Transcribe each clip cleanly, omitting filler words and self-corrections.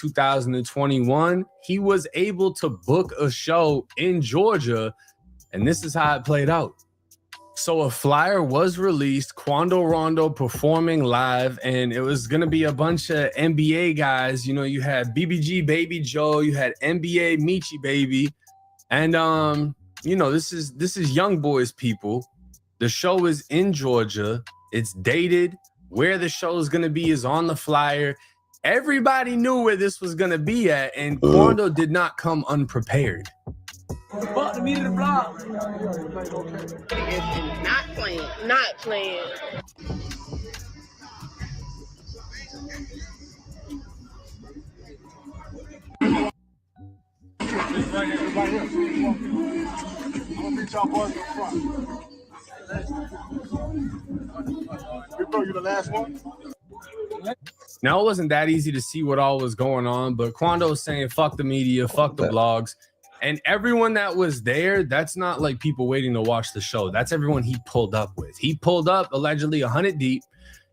2021, he was able to book a show in Georgia, and this is how it played out. So a flyer was released, Quando Rondo performing live, and it was going to be a bunch of NBA guys. You know, you had BBG Baby Joe, you had NBA Michi Baby, and you know, this is young boys people. The show is in Georgia. It's dated. Where the show is going to be is on the flyer. Everybody knew where this was going to be at, and Quando did not come unprepared. Fuck the meat of the block. Not playing. Right here. I'm gonna meet y'all boys in front. Bro, you the last one? Now, it wasn't that easy to see what all was going on, but Quando was saying, fuck the media, fuck the blogs. And everyone that was there, that's not like people waiting to watch the show. That's everyone he pulled up with. He pulled up allegedly 100 deep,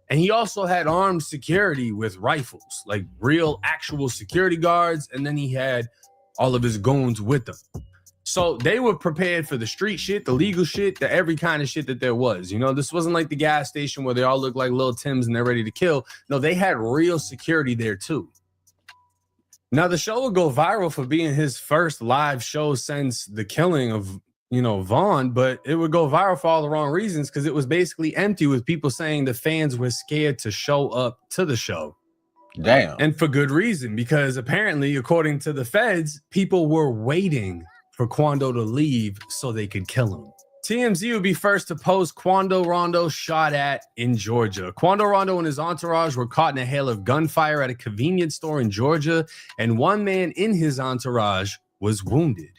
and he also had armed security with rifles, like real actual security guards. And then he had all of his goons with him. So they were prepared for the street shit, the legal shit, the every kind of shit that there was. You know, this wasn't like the gas station where they all look like Lil Tims and they're ready to kill. No, they had real security there too. Now, the show would go viral for being his first live show since the killing of, you know, Vaughn, but it would go viral for all the wrong reasons because it was basically empty with people saying the fans were scared to show up to the show. Damn. And for good reason, because apparently, according to the feds, people were waiting for Quando to leave so they could kill him. TMZ would be first to post Quando Rondo shot at in Georgia. Quando Rondo and his entourage were caught in a hail of gunfire at a convenience store in Georgia, and one man in his entourage was wounded.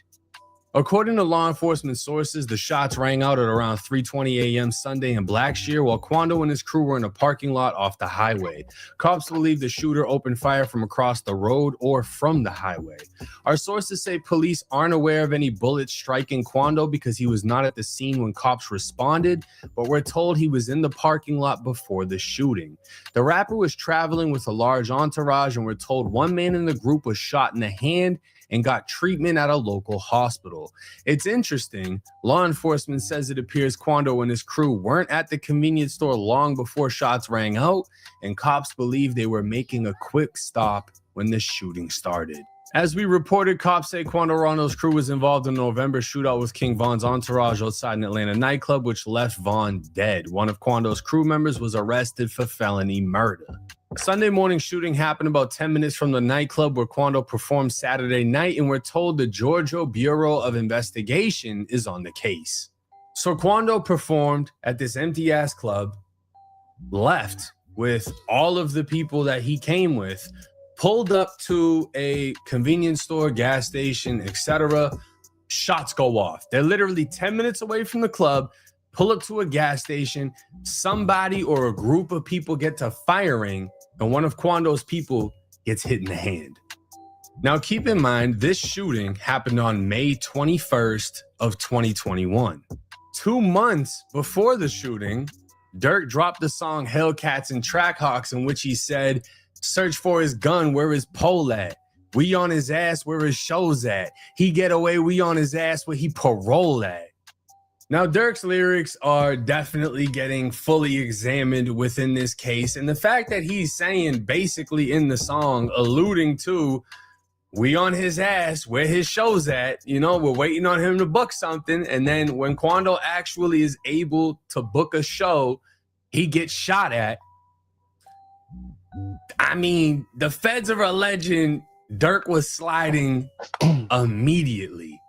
According to law enforcement sources, the shots rang out at around 3:20 a.m. Sunday in Blackshear while Quando and his crew were in a parking lot off the highway. Cops believe the shooter opened fire from across the road or from the highway. Our sources say police aren't aware of any bullets striking Quando because he was not at the scene when cops responded, but we're told he was in the parking lot before the shooting. The rapper was traveling with a large entourage, and we're told one man in the group was shot in the hand and got treatment at a local hospital. It's interesting. Law enforcement says it appears Quando and his crew weren't at the convenience store long before shots rang out, and cops believe they were making a quick stop when the shooting started. As we reported, cops say Quando Rondo's crew was involved in a November shootout with King Von's entourage outside an Atlanta nightclub, which left Von dead. One of Quando's crew members was arrested for felony murder. A Sunday morning shooting happened about 10 minutes from the nightclub where Quando performed Saturday night, and we're told the Georgia Bureau of Investigation is on the case. So Quando performed at this empty-ass club, left with all of the people that he came with, pulled up to a convenience store, gas station, etc. Shots go off. They're literally 10 minutes away from the club, pull up to a gas station, somebody or a group of people get to firing, and one of Quando's people gets hit in the hand. Now, keep in mind, this shooting happened on May 21st of 2021. 2 months before the shooting, Dirk dropped the song Hellcats and Trackhawks, in which he said, "Search for his gun, where his pole at? We on his ass, where his show's at? He get away, we on his ass, where he parole at." Now, Dirk's lyrics are definitely getting fully examined within this case. And the fact that he's saying basically in the song, alluding to, we on his ass, where his show's at, you know, we're waiting on him to book something. And then when Quando actually is able to book a show, he gets shot at. I mean, the feds are alleging Dirk was sliding immediately.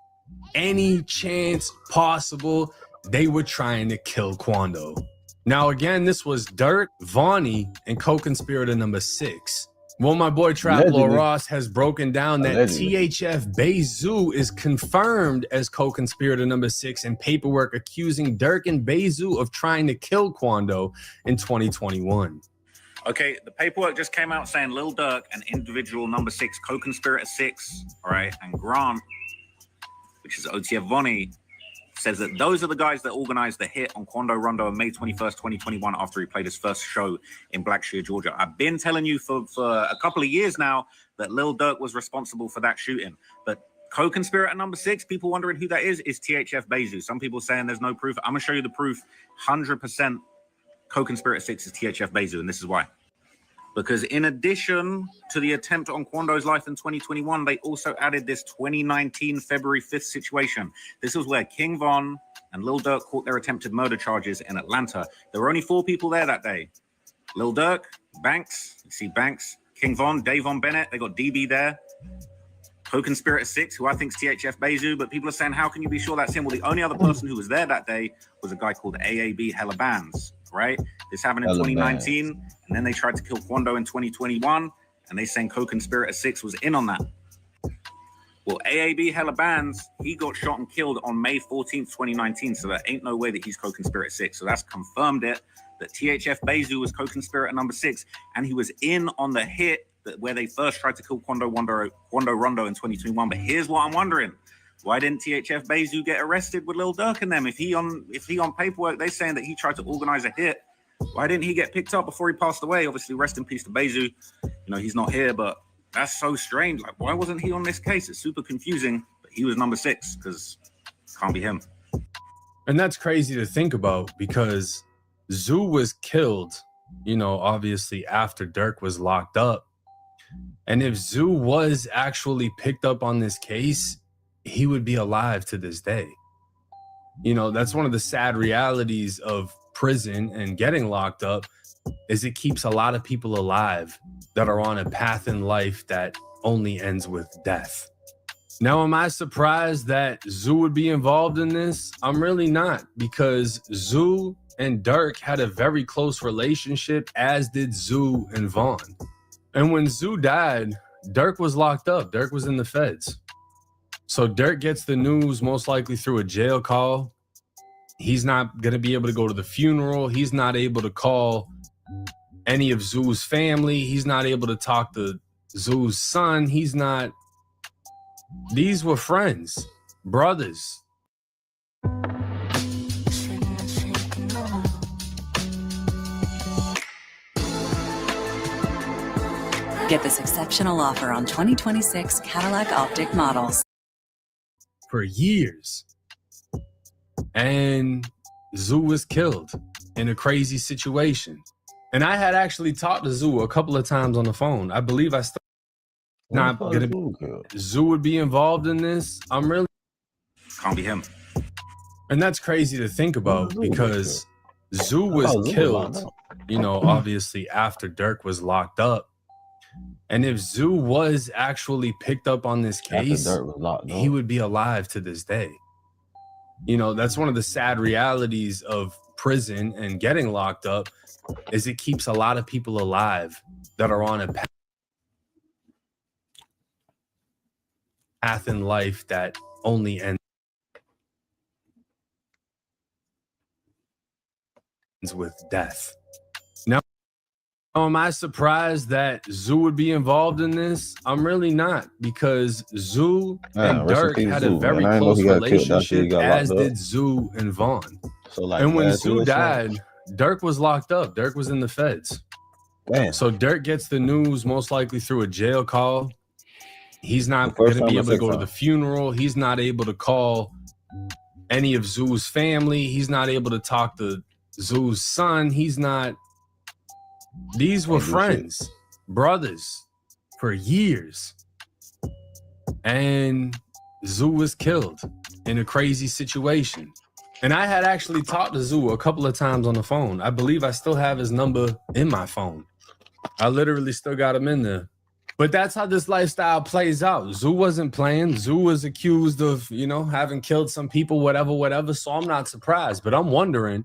Any chance possible, they were trying to kill Quando. Now, again, this was Dirk, Vonnie, and co-conspirator number 6. Well, my boy Traplo Ross has broken down that THF Bezu is confirmed as co-conspirator number 6 in paperwork accusing Dirk and Bezu of trying to kill Quando in 2021. Okay, the paperwork just came out saying Lil Durk and individual number 6, co-conspirator 6, all right, and Grant, which is OTF Vonnie, says that those are the guys that organized the hit on Quando Rondo on May 21st, 2021, after he played his first show in Blackshear, Georgia. I've been telling you for a couple of years now that Lil Durk was responsible for that shooting. But co-conspirator number 6, people wondering who that is THF Bezu. Some people saying there's no proof. I'm going to show you the proof. 100% co-conspirator 6 is THF Bezu, and this is why. Because in addition to the attempt on Quando's life in 2021, they also added this 2019 February 5th situation. This was where King Von and Lil Durk caught their attempted murder charges in Atlanta. There were only 4 people there that day. Lil Durk, Banks, you see Banks, King Von, Davon Bennett, they got DB there. Co-conspirator 6, who I think is THF Bezu, but people are saying, how can you be sure that's him? Well, the only other person who was there that day was a guy called AAB Hella Bands, right? This happened in 2019, and then they tried to kill Quando in 2021, and they saying co-conspirator 6 was in on that. Well, AAB Hella Bands, he got shot and killed on May 14th, 2019, so there ain't no way that he's co-conspirator 6. So that's confirmed it, that THF Bezu was co-conspirator number 6, and he was in on the hit where they first tried to kill Quando Rondo in 2021. But here's what I'm wondering: why didn't THF Bezu get arrested with Lil Durk and them? If he on paperwork, they saying that he tried to organize a hit, why didn't he get picked up before he passed away? Obviously, rest in peace to Bezu. You know, he's not here, but that's so strange. Like, why wasn't he on this case? It's super confusing. But he was number 6 because it can't be him. And that's crazy to think about, because Zoo was killed, you know, obviously after Durk was locked up. And if Zoo was actually picked up on this case, he would be alive to this day. You know, that's one of the sad realities of prison and getting locked up, is it keeps a lot of people alive that are on a path in life that only ends with death. Now, am I surprised that Zoo would be involved in this? I'm really not, because Zoo and Durk had a very close relationship, as did Zoo and Vaughn. And when Zoo died, Durk was locked up. Durk was in the feds. So Durk gets the news most likely through a jail call. He's not going to be able to go to the funeral. He's not able to call any of Zoo's family. He's not able to talk to Zoo's son. He's not. These were friends, brothers. Get this exceptional offer on 2026 Cadillac Optiq models. For years. And Zoo was killed in a crazy situation. And I had actually talked to Zoo a couple of times on the phone. I believe I still not gonna be. Zoo would be involved in this. I'm really can't be him. And that's crazy to think about, because Zoo was killed, you know, obviously after Durk was locked up. And if Zoo was actually picked up on this case, he would be alive to this day. You know, that's one of the sad realities of prison and getting locked up, is it keeps a lot of people alive that are on a path in life that only ends with death. Now, am I surprised that Zoo would be involved in this? I'm really not, because Zoo and Durk had a very close relationship, as did Zoo and Vaughn. So, like, and when Zoo died, Durk was locked up. Durk was in the feds. Damn. So Durk gets the news most likely through a jail call. He's not going to be able to go to the funeral. He's not able to call any of Zoo's family. He's not able to talk to Zoo's son. He's not. These were friends, brothers for years. And Zoo was killed in a crazy situation. And I had actually talked to Zoo a couple of times on the phone. I believe I still have his number in my phone. I literally still got him in there. But that's how this lifestyle plays out. Zoo wasn't playing. Zoo was accused of, you know, having killed some people, whatever. So I'm not surprised. But I'm wondering,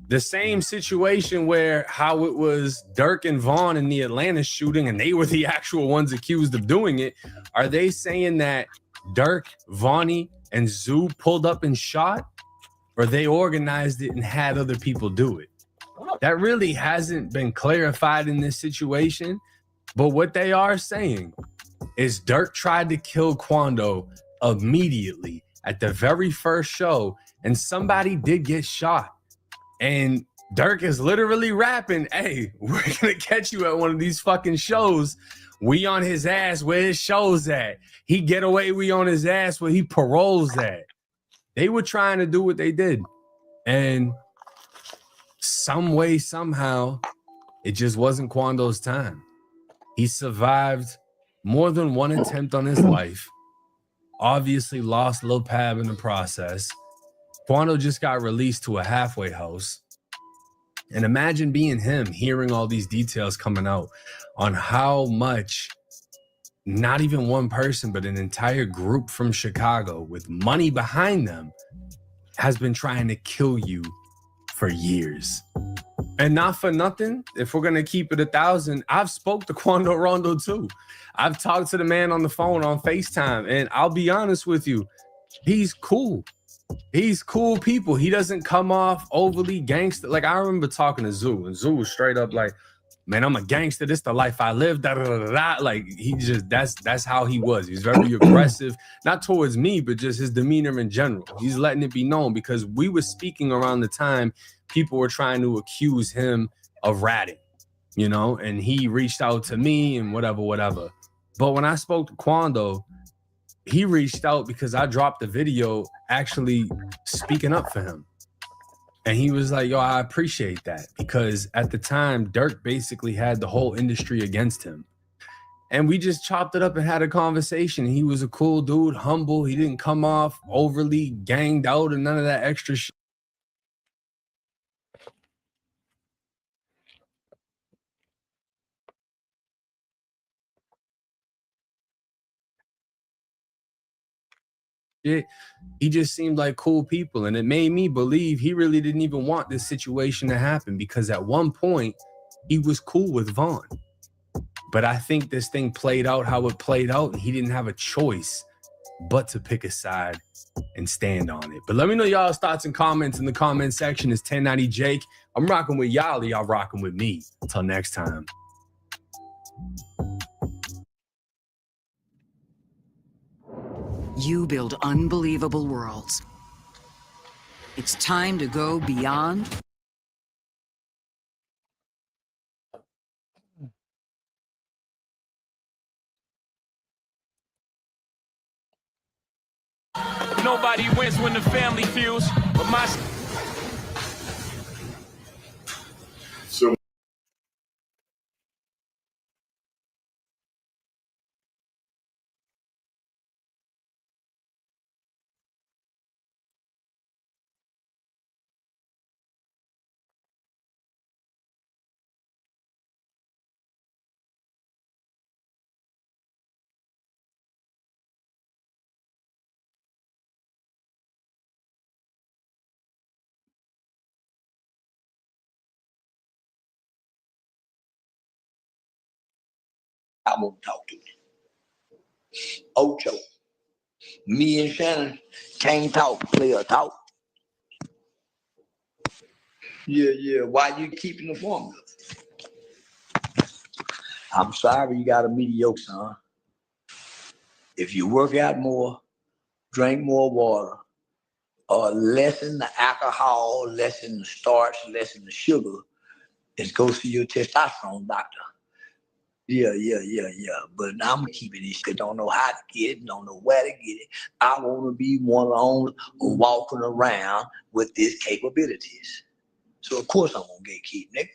the same situation where how it was Durk and Vaughn in the Atlanta shooting, and they were the actual ones accused of doing it. Are they saying that Durk, Vonnie, and Zoo pulled up and shot? Or they organized it and had other people do it? That really hasn't been clarified in this situation. But what they are saying is Durk tried to kill Quando immediately at the very first show, and somebody did get shot. And Dirk is literally rapping, hey, we're gonna catch you at one of these fucking shows. We on his ass where his show's at. He get away, we on his ass where he paroles at. They were trying to do what they did. And some way, somehow, it just wasn't Quando's time. He survived more than one attempt on his life. Obviously lost Lil Pab in the process. Quando just got released to a halfway house. And imagine being him, hearing all these details coming out on how much, not even one person, but an entire group from Chicago with money behind them has been trying to kill you for years. And not for nothing, if we're going to keep it 1,000, I've spoke to Quando Rondo too. I've talked to the man on the phone on FaceTime, and I'll be honest with you, he's cool. He's cool people. He doesn't come off overly gangster. Like, I remember talking to Zoo, and Zoo was straight up like, man, I'm a gangster. This the life I live. Da, da, da, da, da. Like, he just, that's how he was. He's very aggressive, not towards me, but just his demeanor in general. He's letting it be known because we were speaking around the time people were trying to accuse him of ratting, you know, and he reached out to me and whatever. But when I spoke to Quando, he reached out because I dropped the video actually speaking up for him. And he was like, yo, I appreciate that, because at the time, Dirk basically had the whole industry against him. And we just chopped it up and had a conversation. He was a cool dude, humble. He didn't come off overly ganged out and none of that extra shit. He just seemed like cool people, and it made me believe he really didn't even want this situation to happen, because at one point he was cool with Vaughn, but I think this thing played out how it played out, and he didn't have a choice but to pick a side and stand on it. But let me know y'all's thoughts and comments in the comment section. It's 1090 Jake. I'm rocking with y'all, y'all rocking with me. Until next time. You build unbelievable worlds. It's time to go beyond. Nobody wins when the family feels, but my... So I won't talk to him. Ocho. Me and Shannon can't talk, player talk. Yeah. Why you keeping the formula? I'm sorry you got a mediocre son. If you work out more, drink more water, or lessen the alcohol, lessen the starch, lessen the sugar, and go see your testosterone doctor. Yeah. But I'm keeping this shit. Don't know how to get it, don't know where to get it. I want to be one on walking around with these capabilities. So of course I'm gonna gatekeep, nigga.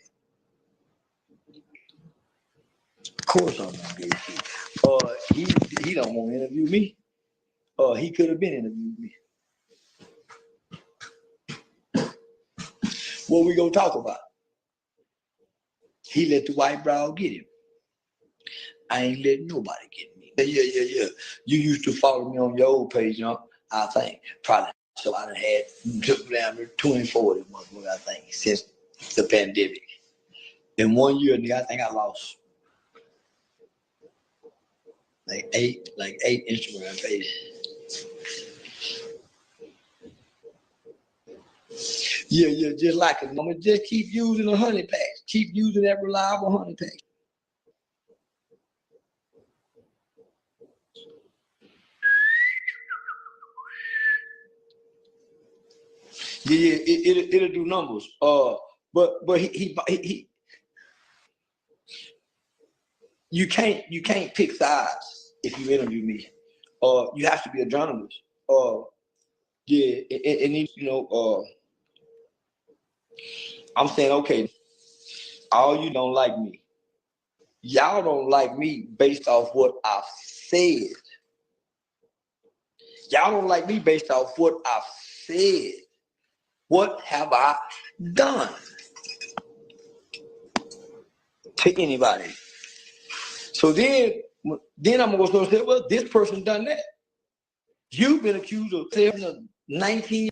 Of course I'm gonna gatekeep. He don't want to interview me. He could have been interviewed me. What we gonna talk about? He let the white brow get him. I ain't letting nobody get me. Yeah. You used to follow me on your old page, you know, I think. Probably. So I done took down to 24 this month, I think, since the pandemic. In 1 year, I think I lost like eight Instagram pages. Yeah, just like it. I'm gonna just keep using the honey pack. Keep using that reliable honey pack. Yeah, it'll do numbers. But he you can't pick sides if you interview me. You have to be a journalist. Yeah, it needs, I'm saying, okay, all you don't like me. Y'all don't like me based off what I've said. Y'all don't like me based off what I've said. What have I done to anybody? So then I'm going to say, well, this person done that. You've been accused of selling a 19.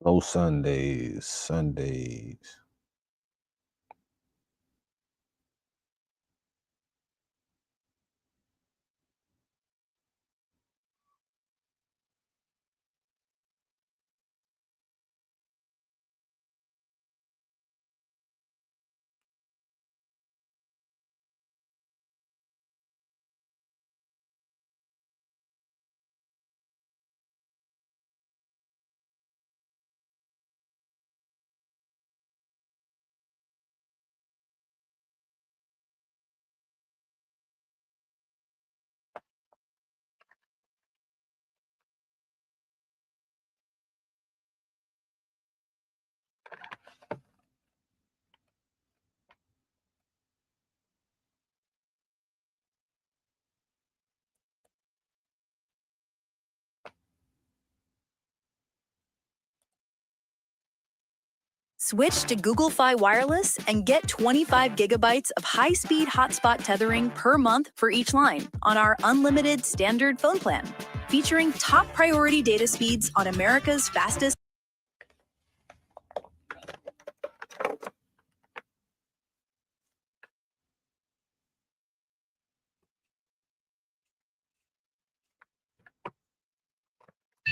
No Sundays. Sundays. Switch to Google Fi Wireless and get 25 gigabytes of high-speed hotspot tethering per month for each line on our unlimited standard phone plan, featuring top priority data speeds on America's fastest.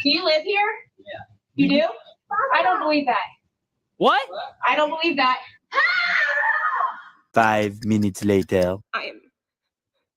Do you live here? Yeah. You do? I don't believe that. What? I don't believe that. 5 minutes later. I am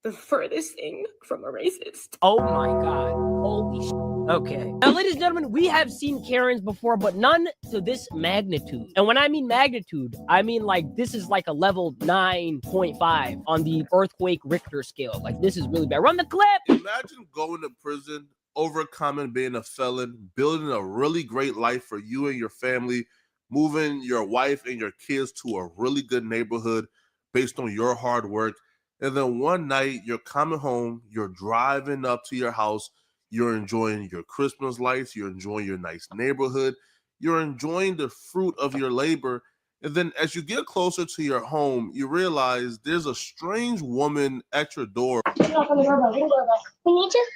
the furthest thing from a racist. Oh my God. Holy shit. Okay. Now, ladies and gentlemen, we have seen Karens before, but none to this magnitude. And when I mean magnitude, I mean like this is like a level 9.5 on the earthquake Richter scale. Like this is really bad. Run the clip. Imagine going to prison, overcoming being a felon, building a really great life for you and your family, moving your wife and your kids to a really good neighborhood based on your hard work. And then one night you're coming home, you're driving up to your house, You're enjoying your Christmas lights. You're enjoying your nice neighborhood. You're enjoying the fruit of your labor. And then as you get closer to your home, you realize there's a strange woman at your door. Knock on the doorbell. Ring the doorbell. We need you.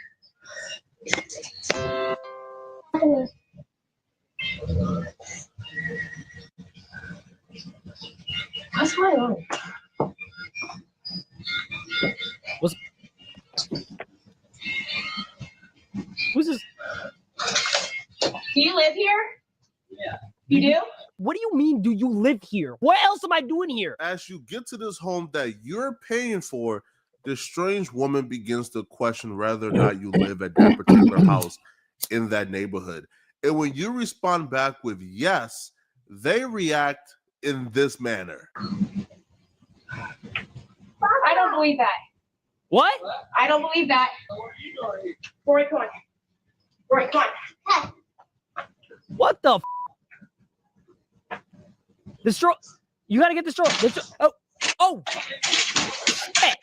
What's going on? Who's this? Do you live here? Yeah. You do? What do you mean, do you live here? What else am I doing here? As you get to this home that you're paying for, this strange woman begins to question whether or not you live at that particular house in that neighborhood. And when you respond back with yes, they react in this manner. I don't believe that. What? I don't believe that. Rory, come on. Rory, come on. What the The straw. You gotta get the straw. Oh. Oh. Hey.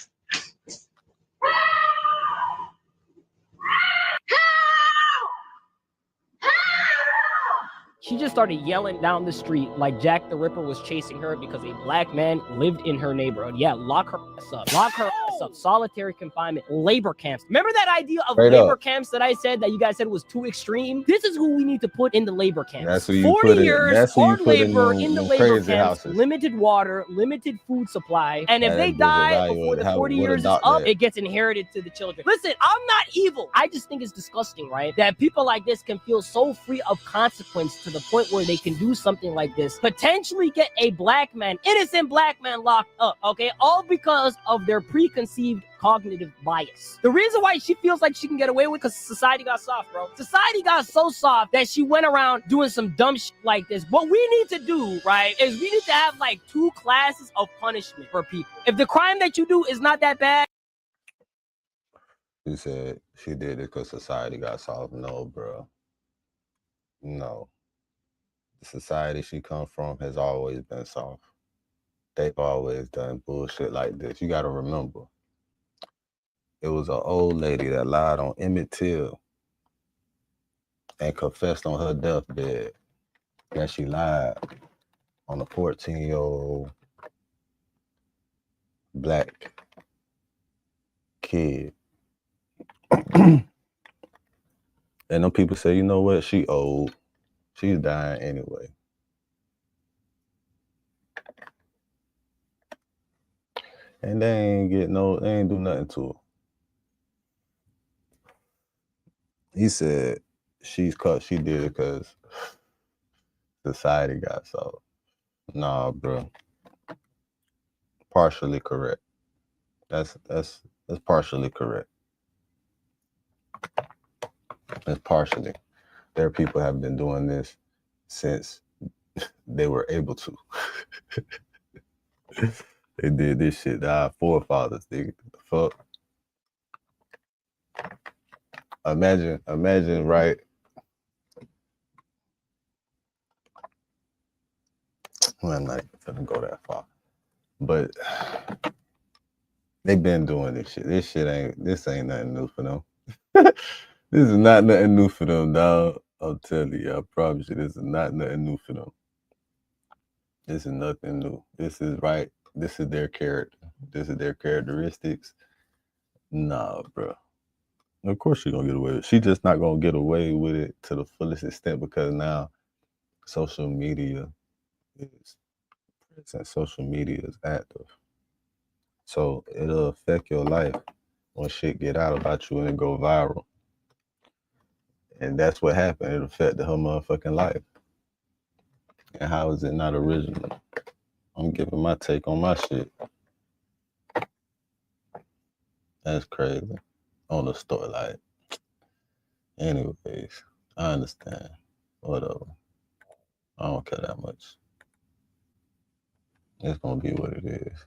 She just started yelling down the street like Jack the Ripper was chasing her because a black man lived in her neighborhood. Yeah, lock her ass up. Lock her ass up. Solitary confinement. Labor camps. Remember that idea of labor camps that I said that you guys said was too extreme? This is who we need to put in the labor camps. That's who you 40 put years, that's who hard you put labor in the labor crazy camps, houses. limited water, limited food supply. And if That they is die before evaluated. the 40 years is up, that. it gets inherited to the children. Listen, I'm not evil. I just think it's disgusting, right? That people like this can feel so free of consequence to the point where they can do something like this, potentially get a black man, innocent black man, locked up, okay? All because of their preconceived cognitive bias. The reason why she feels like she can get away with, because society got soft, bro. Society got so soft that she went around doing some dumb shit like this. What we need to do, right, is we need to have like 2 classes of punishment for people. If the crime that you do is not that bad. You said she did it because society got soft. No, bro. No. The society she come from has always been soft. They've always done bullshit like this. You got to remember, it was an old lady that lied on Emmett Till and confessed on her deathbed that she lied on a 14-year-old black kid. And them people say, you know what? She old. She's dying anyway. And they ain't do nothing to her. He said she did it because society got soft. Nah, bro. Partially correct. That's partially correct. That's partially. Their people have been doing this since they were able to. They did this shit to our forefathers, nigga. The fuck? Imagine, right? Well, I'm not gonna go that far. But they've been doing this shit. This ain't nothing new for them. This is not nothing new for them, dog. I'm telling you, I promise you, this is not nothing new for them. This is nothing new. This is right. This is their character. This is their characteristics. Nah, bro. Of course she's gonna get away with it. She just not gonna get away with it to the fullest extent because now social media is present. Social media is active. So it'll affect your life when shit get out about you and it go viral. And that's what happened. It affected her motherfucking life. And how is it not original? I'm giving my take on my shit. That's crazy. On the story, like, anyways, I understand. Whatever. I don't care that much. It's gonna be what it is.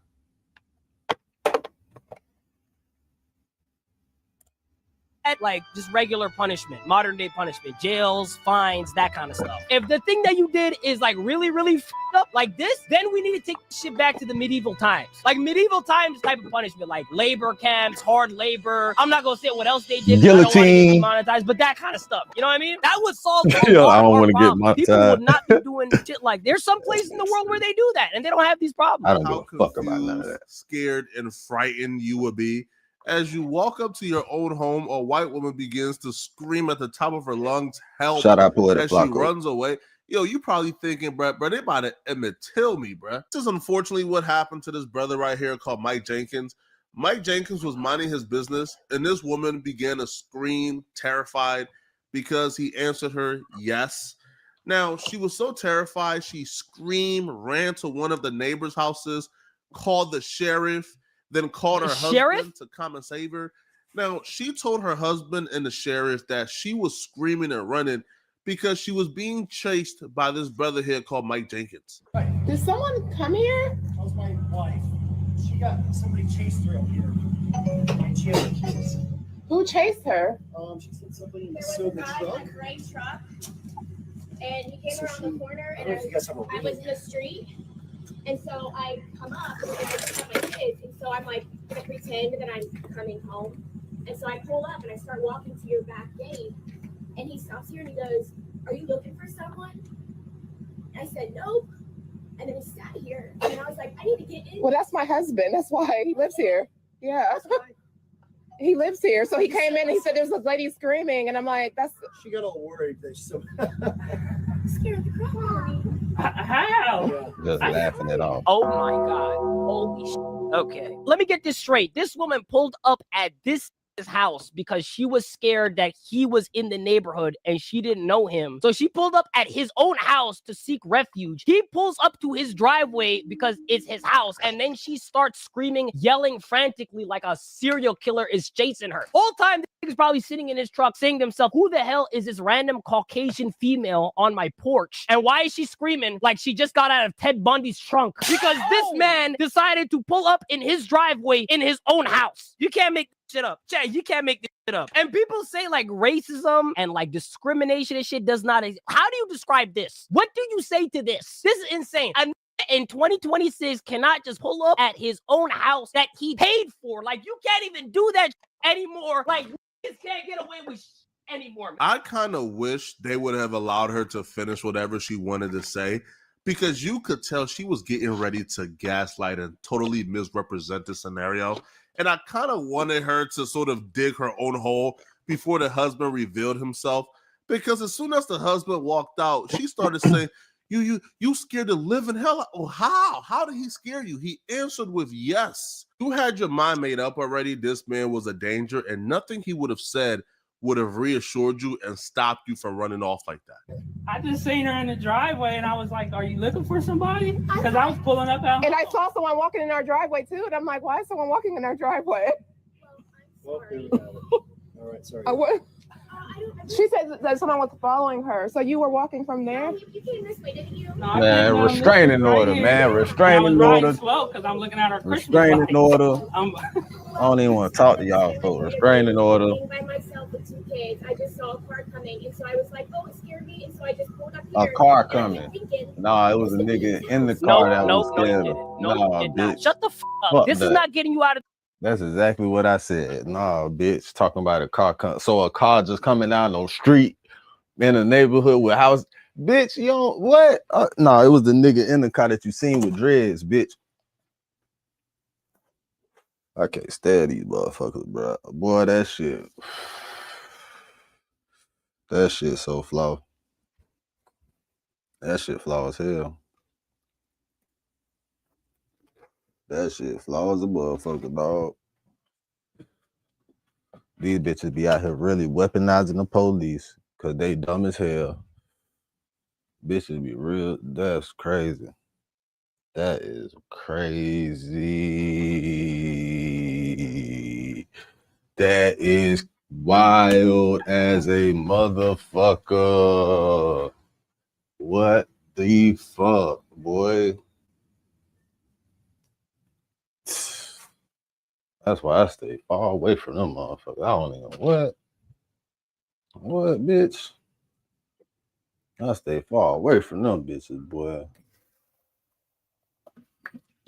like just regular punishment, modern day punishment, jails, fines, that kind of stuff. If the thing that you did is like really, really f***ed up like this, then we need to take shit back to the medieval times. Like medieval times type of punishment, like labor camps, hard labor. I'm not gonna say what else they did. Guillotine. Monetized, but that kind of stuff. You know what I mean? That would solve Yo, I don't want to get monetized. People would not be doing shit like. There's some places in the world where they do that and they don't have these problems. I don't give a fuck about none of that. Scared and frightened you would be as you walk up to your own home. A white woman begins to scream at the top of her lungs, "Help!" Shout out Poetic as she Flacco. runs away. Yo, you probably thinking, bro, they about to Emmett Till me, bro. This is unfortunately what happened to this brother right here called Mike Jenkins. Mike Jenkins was minding his business, and this woman began to scream, terrified, because he answered her yes. Now, she was so terrified, she screamed, ran to one of the neighbors' houses, called the sheriff, then called her husband to come and save her. Now, she told her husband and the sheriff that she was screaming and running because she was being chased by this brother here called Mike Jenkins. Did someone come here? That was my wife. She got somebody chased her up here. And she had the kids. Who chased her? She said somebody in the There silver was a guy truck. in a gray truck, and he came So around the corner, I and don't know if you guys have a I was in the street, and so I come up, and I just have my kids, and so I'm like gonna pretend that I'm coming home, and so I pull up and I start walking to your back gate, and he stops here and he goes, "Are you looking for someone?" I said, "Nope," and then he sat here, and I was like, "I need to get in." Well, that's my husband. That's why he lives here. Yeah. He lives here. So he came in and he said there's a lady screaming. And I'm like, that's. She got all worried that she Scared the crap out of me. How? Just laughing it off. Oh my God. Holy shit. Okay. Let me get this straight. This woman pulled up at this house because she was scared that he was in the neighborhood and she didn't know him. So she pulled up at his own house to seek refuge. He pulls up to his driveway because it's his house, and then she starts screaming, yelling frantically like a serial killer is chasing her. Whole time, this nigga's probably sitting in his truck saying to himself, who the hell is this random Caucasian female on my porch? And why is she screaming like she just got out of Ted Bundy's trunk? Because this man decided to pull up in his driveway in his own house. You can't make shit up. Chad, you can't make this shit up. And people say like racism and like discrimination and shit does not exist. How do you describe this? What do you say to this? This is insane. A in 2026 cannot just pull up at his own house that he paid for. Like, you can't even do that anymore. Like, niggas can't get away with anymore. I kind of wish they would have allowed her to finish whatever she wanted to say, because you could tell she was getting ready to gaslight and totally misrepresent the scenario. And I kind of wanted her to sort of dig her own hole before the husband revealed himself, because as soon as the husband walked out, she started saying, you scared the living hell out. Oh, how did he scare you? He answered with yes. You had your mind made up already. This man was a danger, and nothing he would have said would have reassured you and stopped you from running off like that. I just seen her in the driveway, and I was like, are you looking for somebody? Because I was pulling up out. And I saw someone walking in our driveway too, and I'm like, why is someone walking in our driveway? All right, sorry. She said that someone was following her. So you were walking from there? You came this way, didn't you? Man, restraining order, man. Restraining order. Slow because I'm looking at her Christmas Restraining lights. order. I don't even want to talk to y'all folks. Restraining order. By myself with two kids, I just saw a car coming, and so I was like, "Oh, it scared me," and so I just pulled up A here. car and I was coming. thinking, Nah, it was a nigga in the car that was scared. Nah, bitch. Shut the f up. Fuck This is that. not getting you out of. That's exactly what I said. Nah, bitch. Talking about a car. So a car just coming down the street in a neighborhood with house. Bitch, you don't, what? No, it was the nigga in the car that you seen with dreads, bitch. I can't stand these motherfuckers, bro. Boy, that shit. That shit so flaw. That shit flaw as hell. That shit flaw as a motherfucker, dog. These bitches be out here really weaponizing the police because they dumb as hell. Bitches be real. That's crazy. That is crazy. That is wild as a motherfucker. What the fuck, boy? That's why I stay far away from them motherfuckers. I don't even what. What, bitch? I stay far away from them bitches, boy.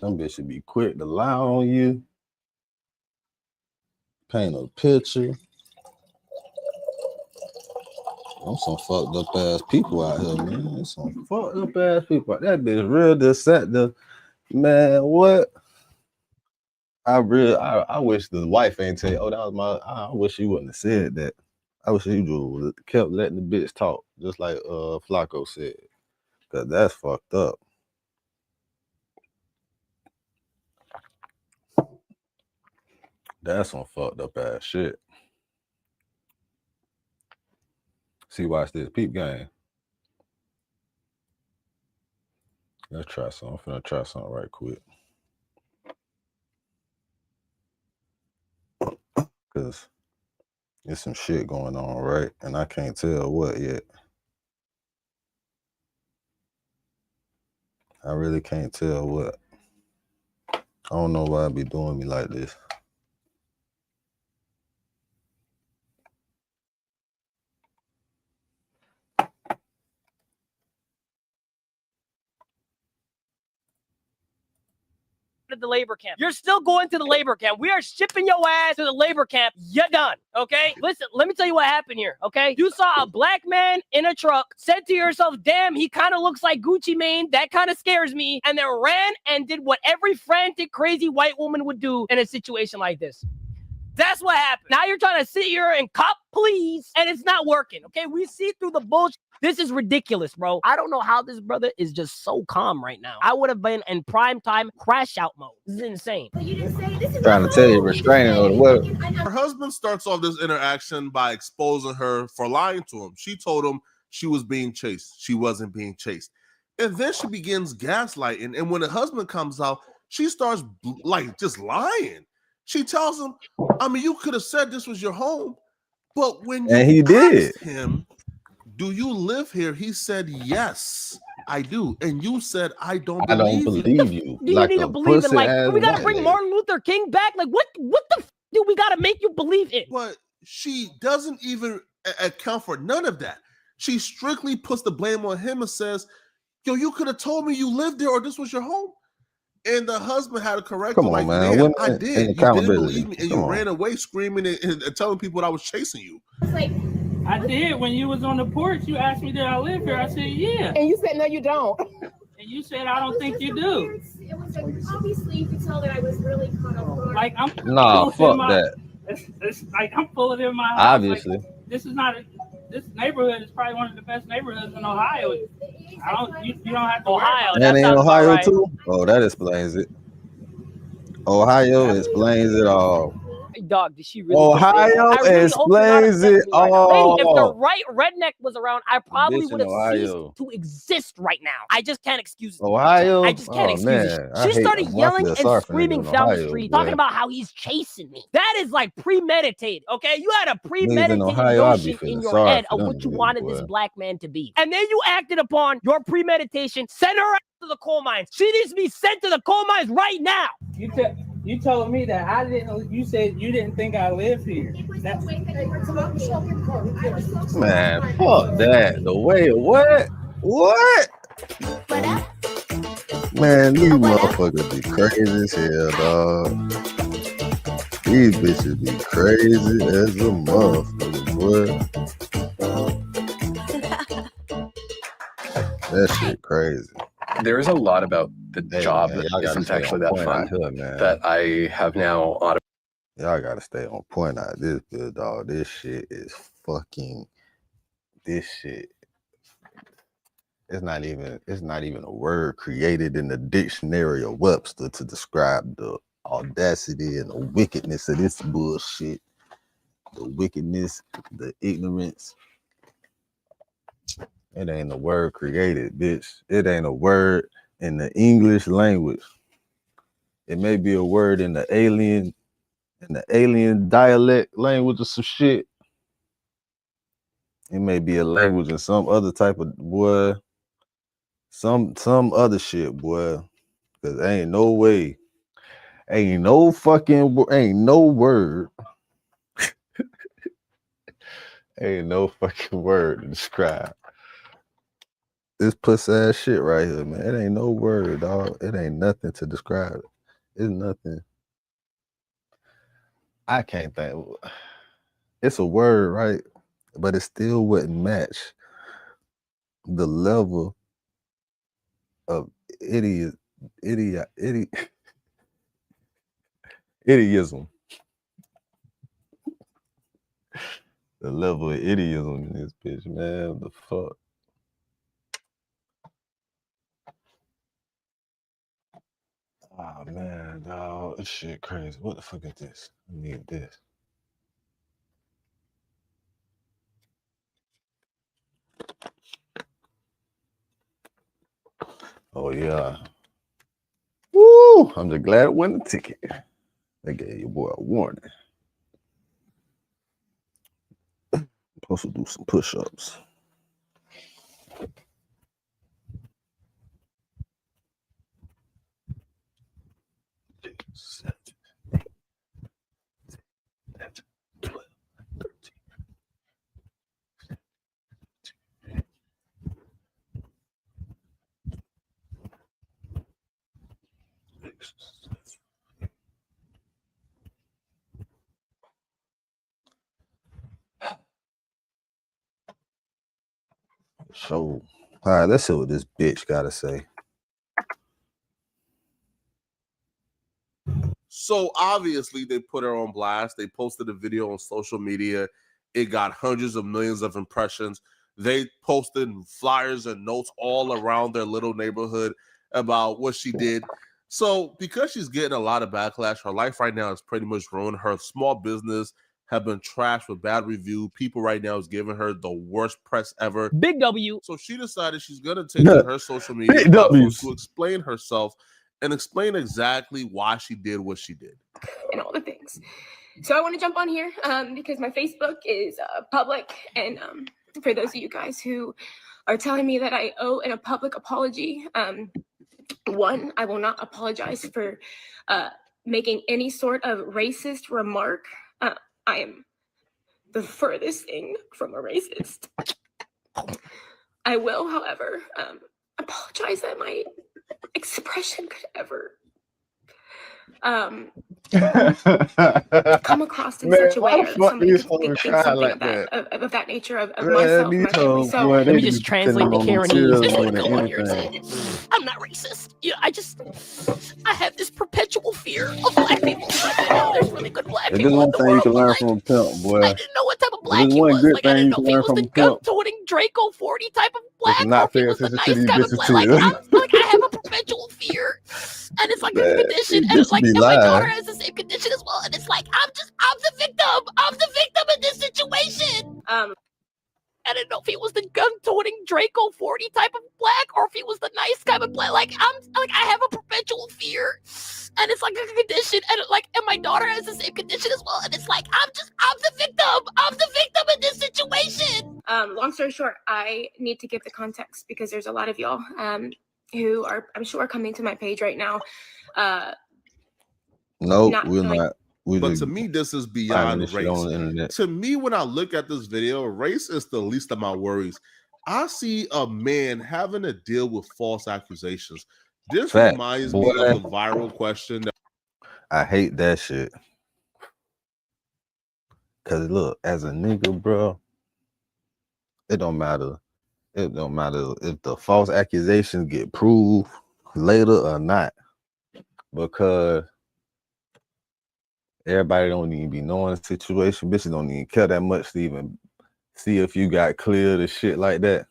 Them bitches be quick to lie on you, paint a picture. I'm some fucked up ass people out here, man. There's some fucked up ass people. That bitch real deceptive, man. What? I wish the wife ain't tell you, oh, that was my. I wish she wouldn't have said that. I wish he would have kept letting the bitch talk, just like Flacco said, cause that's fucked up. That's some fucked up ass shit. See, watch this peep game. Let's try something. I'm finna try something right quick. Cause there's some shit going on, right? And I can't tell what yet. I really can't tell what. I don't know why it be doing me like this. The labor camp. You're still going to the labor camp. We are shipping your ass to the labor camp. You're done. Okay? Listen, let me tell you what happened here. Okay? You saw a black man in a truck, said to yourself, damn, he kind of looks like Gucci Mane. That kind of scares me. And then ran and did what every frantic, crazy white woman would do in a situation like this. That's what happened. Now you're trying to sit here and cop please, and it's not working. Okay? We see through the bullshit. This is ridiculous, bro. I don't know how this brother is just so calm right now. I would have been in prime time crash out mode. This is insane. But you didn't say this is Trying to tell you restraining or what? Her husband starts off this interaction by exposing her for lying to him. She told him she was being chased. She wasn't being chased. And then she begins gaslighting. And when the husband comes out, she starts like just lying. She tells him, I mean, you could have said this was your home, but when you he did asked him, do you live here? He said, yes, I do. And you said, I don't believe you. Do you need to believe in, like, we got to bring Martin Luther King back? Like, what the f do we got to make you believe in? But she doesn't even account for none of that. She strictly puts the blame on him and says, yo, you could have told me you lived there or this was your home. And the husband had to correct him, like, man, I did. You didn't believe me, and you ran away screaming and telling people that I was chasing you. I did. When you was on the porch, you asked me, did I live here? I said, yeah. And you said, no, you don't. And you said, I don't think you do. It was obviously you could tell that I was really caught up guard. Like, I'm Nah, fuck that. It's like I'm pulling in my house. Obviously. Like, this is not this neighborhood is probably one of the best neighborhoods in Ohio. You don't have to Ohio. And in Ohio too? Oh, that explains it. Ohio explains it all. Dog, did she really? Ohio explains it all. Lady, if the right redneck was around, I probably Bitch in would have ceased Ohio. to exist right now. I just can't excuse it. Ohio? I just can't Oh, excuse man. it. I She hate started them. I yelling feel and sorry for screaming niggas in down the Ohio, street, boy. talking about how he's chasing me. That is like premeditated, okay? You had a premeditated Ohio, I be notion feeling in your sorry head for of them what you niggas, wanted boy. this black man to be. And then you acted upon your premeditation, sent her to the coal mines. She needs to be sent to the coal mines right now. You told me that I didn't. You said you didn't think I lived here. Man, fuck that. The way what? What? Man, these motherfuckers be crazy as hell, dog. These bitches be crazy as a motherfucker, boy. That shit crazy. There is a lot about the job that isn't actually that fun that I have now Y'all gotta stay on point out this good dog. This shit is fucking this shit. It's not even a word created in the dictionary of Webster to describe the audacity and the wickedness of this bullshit. The wickedness, the ignorance. It ain't a word created, bitch. It ain't a word in the English language. It may be a word in the alien dialect language or some shit. It may be a language in some other type of boy. Some other shit, boy. Cause ain't no way. Ain't no word. Ain't no fucking word to describe this pussy ass shit right here, man. It ain't no word, dog. It ain't nothing to describe it. It's nothing. I can't think. It's a word, right? But it still wouldn't match the level of idiotism. The level of idiotism in this bitch, man. The fuck. Oh man, dog, this shit crazy. What the fuck is this? I need this. Oh yeah. Woo! I'm just glad it wasn't a ticket. They gave your boy a warning. Supposed to do some push-ups. So, all right, let's see what this bitch gotta say. So obviously they put her on blast. They posted a video on social media. It got hundreds of millions of impressions. They posted flyers and notes all around their little neighborhood about what she did. So because she's getting a lot of backlash, her life right now is pretty much ruined. Her small business have been trashed with bad review. People right now is giving her the worst press ever. Big W. So she decided she's going to take to her social media platforms to explain herself and explain exactly why she did what she did. And all the things. So I want to jump on here because my Facebook is public. And for those of you guys who are telling me that I owe a public apology, one, I will not apologize for making any sort of racist remark. I am the furthest thing from a racist. I will, however, apologize that my expression could ever come across in such a way that somebody could think something like of that nature of myself, my family. So let me just translate the Karenese. I'm not racist. Yeah, I have this perpetual fear of black people. I know there's really good black There's people one in the thing you world. can learn from a pimp, boy. I didn't know what type of black There's he one was. good Like, I thing didn't you know can if he learn was from the a pimp. gun-toting Draco 40 type of black, It's or not if he paying was the attention to nice these kind of bitches black. to Like, you. I have a perpetual fear, and it's like a condition, and it's like, and my daughter has the same condition as well, and it's like, I'm the victim. I'm the victim in this situation. I didn't know if he was the gun-toting Draco 40 type of black, or if he was the nice kind of black. Like, I have a perpetual fear, and it's like a condition, and my daughter has the same condition as well, and it's like, I'm the victim. I'm the victim in this situation. Long story short, I need to give the context because there's a lot of y'all who are, I'm sure, coming to my page right now. Nope, we're not. But to me, this is beyond race. To me, when I look at this video, race is the least of my worries. I see a man having to deal with false accusations. This reminds me of the viral question. I hate that shit. Cause look, as a nigga, bro, it don't matter. It don't matter if the false accusations get proved later or not, because everybody don't even be knowing the situation. Bitches don't even care that much to even see if you got cleared or shit like that.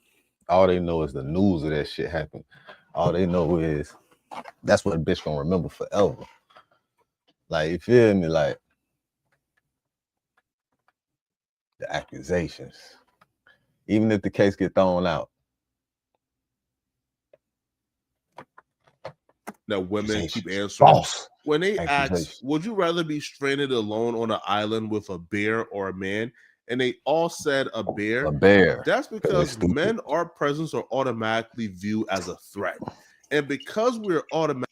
All they know is the news of that shit happened. All they know is that's what a bitch gonna remember forever. Like, you feel me? Like, the accusations. Even if the case get thrown out. That women keep answering. False. When they ask, would you rather be stranded alone on an island with a bear or a man? And they all said a bear. A bear. That's because men, our presence are automatically viewed as a threat. And because we're automatically,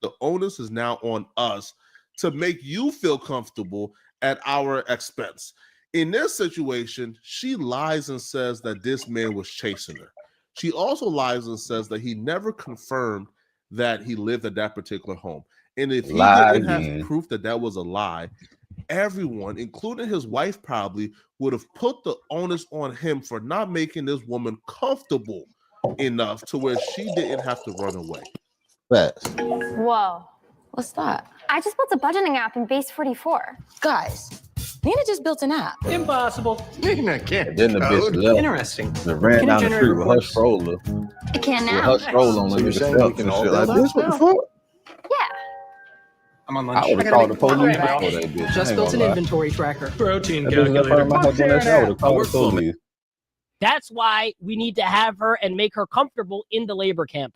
the onus is now on us to make you feel comfortable at our expense. In this situation, she lies and says that this man was chasing her. She also lies and says that he never confirmed that he lived at that particular home. And if he didn't have proof that that was a lie, everyone, including his wife, probably would have put the onus on him for not making this woman comfortable enough to where she didn't have to run away. Whoa. What's that? I just built a budgeting app in Base 44. Guys, Nina just built an app. Impossible. Nina can't. Then the bitch left. Interesting. They ran down the street with her stroller. I can With now. her stroller on the nigga's steps and shit like this. What the fuck? Yeah. I'm on I lunch. would have called the police before that bitch. Just built an inventory tracker. Protein That bitch left her in my house doing that shit. I would have called the police. That's why we need to have her and make her comfortable in the labor camp.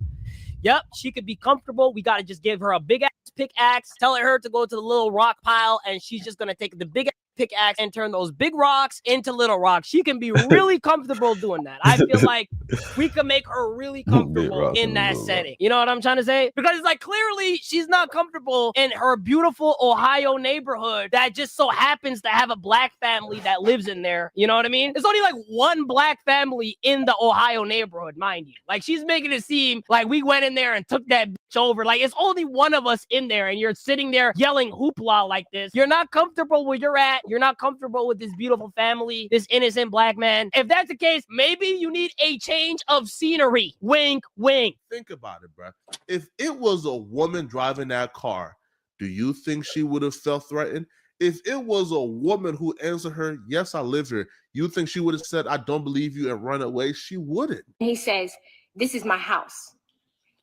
Yep, she could be comfortable. We got to just give her a big ass pickaxe, tell her to go to the little rock pile, and she's just going to take the big ass pickaxe and turn those big rocks into little rocks. She can be really comfortable doing that. I feel like we can make her really comfortable in that setting. You know what I'm trying to say? Because it's like clearly she's not comfortable in her beautiful Ohio neighborhood that just so happens to have a black family that lives in there. You know what I mean? There's only like one black family in the Ohio neighborhood, mind you. Like she's making it seem like we went in there and took that bitch over. Like it's only one of us in there and you're sitting there yelling hoopla like this. You're not comfortable where you're at. You're not comfortable with this beautiful family, this innocent black man. If that's the case, maybe you need a change of scenery. Wink, wink. Think about it, bro. If it was a woman driving that car, do you think she would have felt threatened? If it was a woman who answered her, yes, I live here, you think she would have said, I don't believe you, and run away? She wouldn't. He says, this is my house.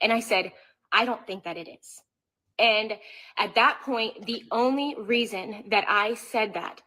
And I said, I don't think that it is. And at that point, the only reason that I said that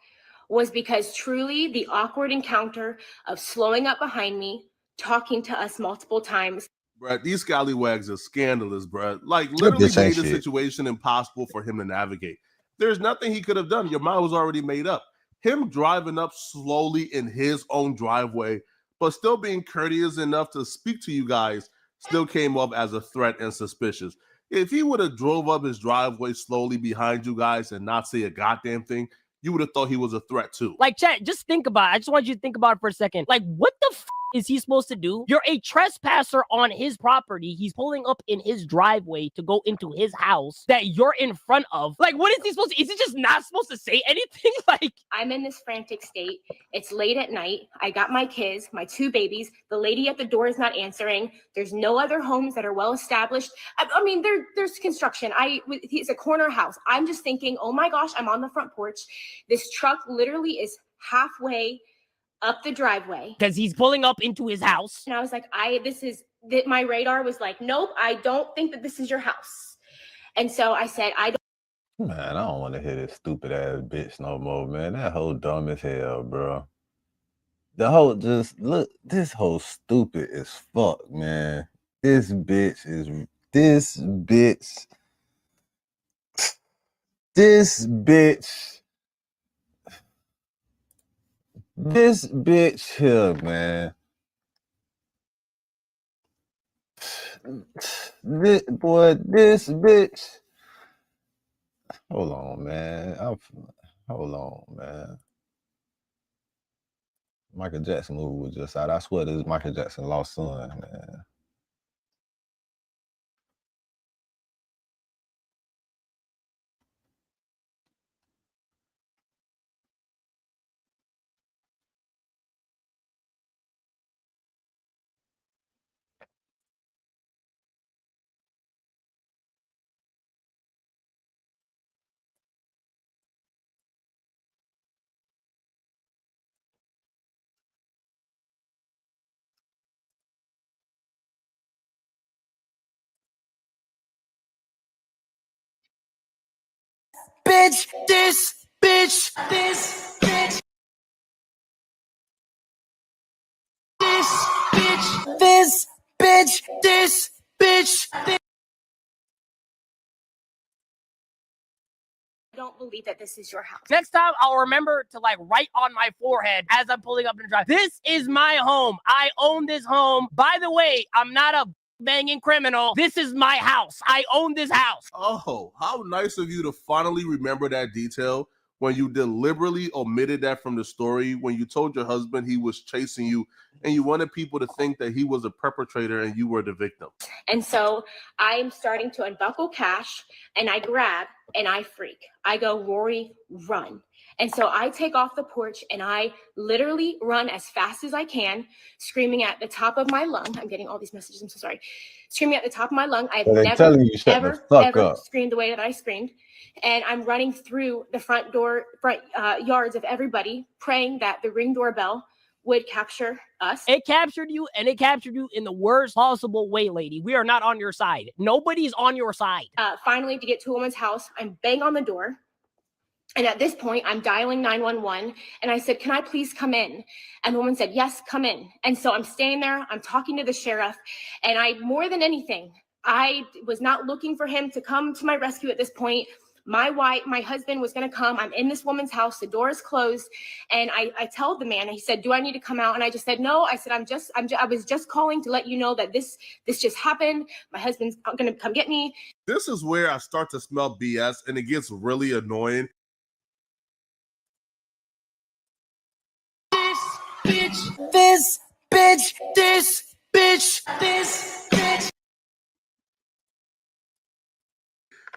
was because truly the awkward encounter of slowing up behind me, talking to us multiple times. Bruh, these scallywags are scandalous, bruh. Like, literally made the situation impossible for him to navigate. There's nothing he could have done. Your mind was already made up. Him driving up slowly in his own driveway, but still being courteous enough to speak to you guys, still came up as a threat and suspicious. If he would have drove up his driveway slowly behind you guys and not say a goddamn thing, you would have thought he was a threat too. Like, chat, just think about it. I just want you to think about it for a second. Like, what the f is he supposed to do? You're a trespasser on his property. He's pulling up in his driveway to go into his house that you're in front of. Like, what is he supposed to? Is he just not supposed to say anything? Like, I'm in this frantic state. It's late at night. I got my kids, my 2 babies. The lady at the door is not answering. There's no other homes that are well established. I mean, there's construction. It's a corner house. I'm just thinking, oh my gosh, I'm on the front porch. This truck literally is halfway up the driveway because he's pulling up into his house. And I was like, my radar was like, nope, I don't think that this is your house. And so I said, I don't. Man, I don't want to hear this stupid ass bitch no more, man. That whole dumb as hell, bro. The whole this whole stupid as fuck, man. This bitch. This bitch here, man. This bitch. Hold on, man. Hold on, man. Michael Jackson movie was just out. I swear this is Michael Jackson lost son, man. Bitch, this, bitch, this, bitch. This, bitch, this, bitch, this, bitch, this. I don't believe that this is your house. Next time, I'll remember to like write on my forehead as I'm pulling up in the drive. This is my home. I own this home. By the way, I'm not a banging criminal. This is my house. I own this house. Oh, how nice of you to finally remember that detail when you deliberately omitted that from the story, when you told your husband he was chasing you and you wanted people to think that he was a perpetrator and you were the victim? And so I'm starting to unbuckle Cash, and I grab and I freak. I go, Rory, run. And so I take off the porch and I literally run as fast as I can, screaming at the top of my lung. I'm getting all these messages. I'm so sorry. Screaming at the top of my lung. I've never screamed the way that I screamed. And I'm running through the front yards of everybody, praying that the Ring doorbell would capture us. It captured you, and it captured you in the worst possible way, lady. We are not on your side. Nobody's on your side. Finally, to get to a woman's house, I'm banging on the door. And at this point, I'm dialing 911. And I said, can I please come in? And the woman said, yes, come in. And so I'm standing there. I'm talking to the sheriff. And more than anything, I was not looking for him to come to my rescue at this point. My husband was going to come. I'm in this woman's house. The door is closed. And I tell the man, and he said, do I need to come out? And I just said, no. I said, I was just calling to let you know that this just happened. My husband's going to come get me. This is where I start to smell BS, and it gets really annoying. This bitch.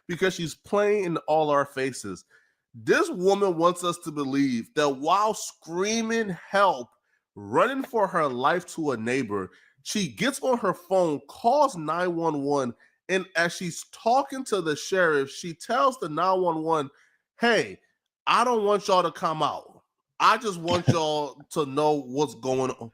Because she's playing in all our faces. This woman wants us to believe that while screaming help, running for her life to a neighbor, she gets on her phone, calls 911, and as she's talking to the sheriff, she tells the 911, hey, I don't want y'all to come out. I just want y'all to know what's going on.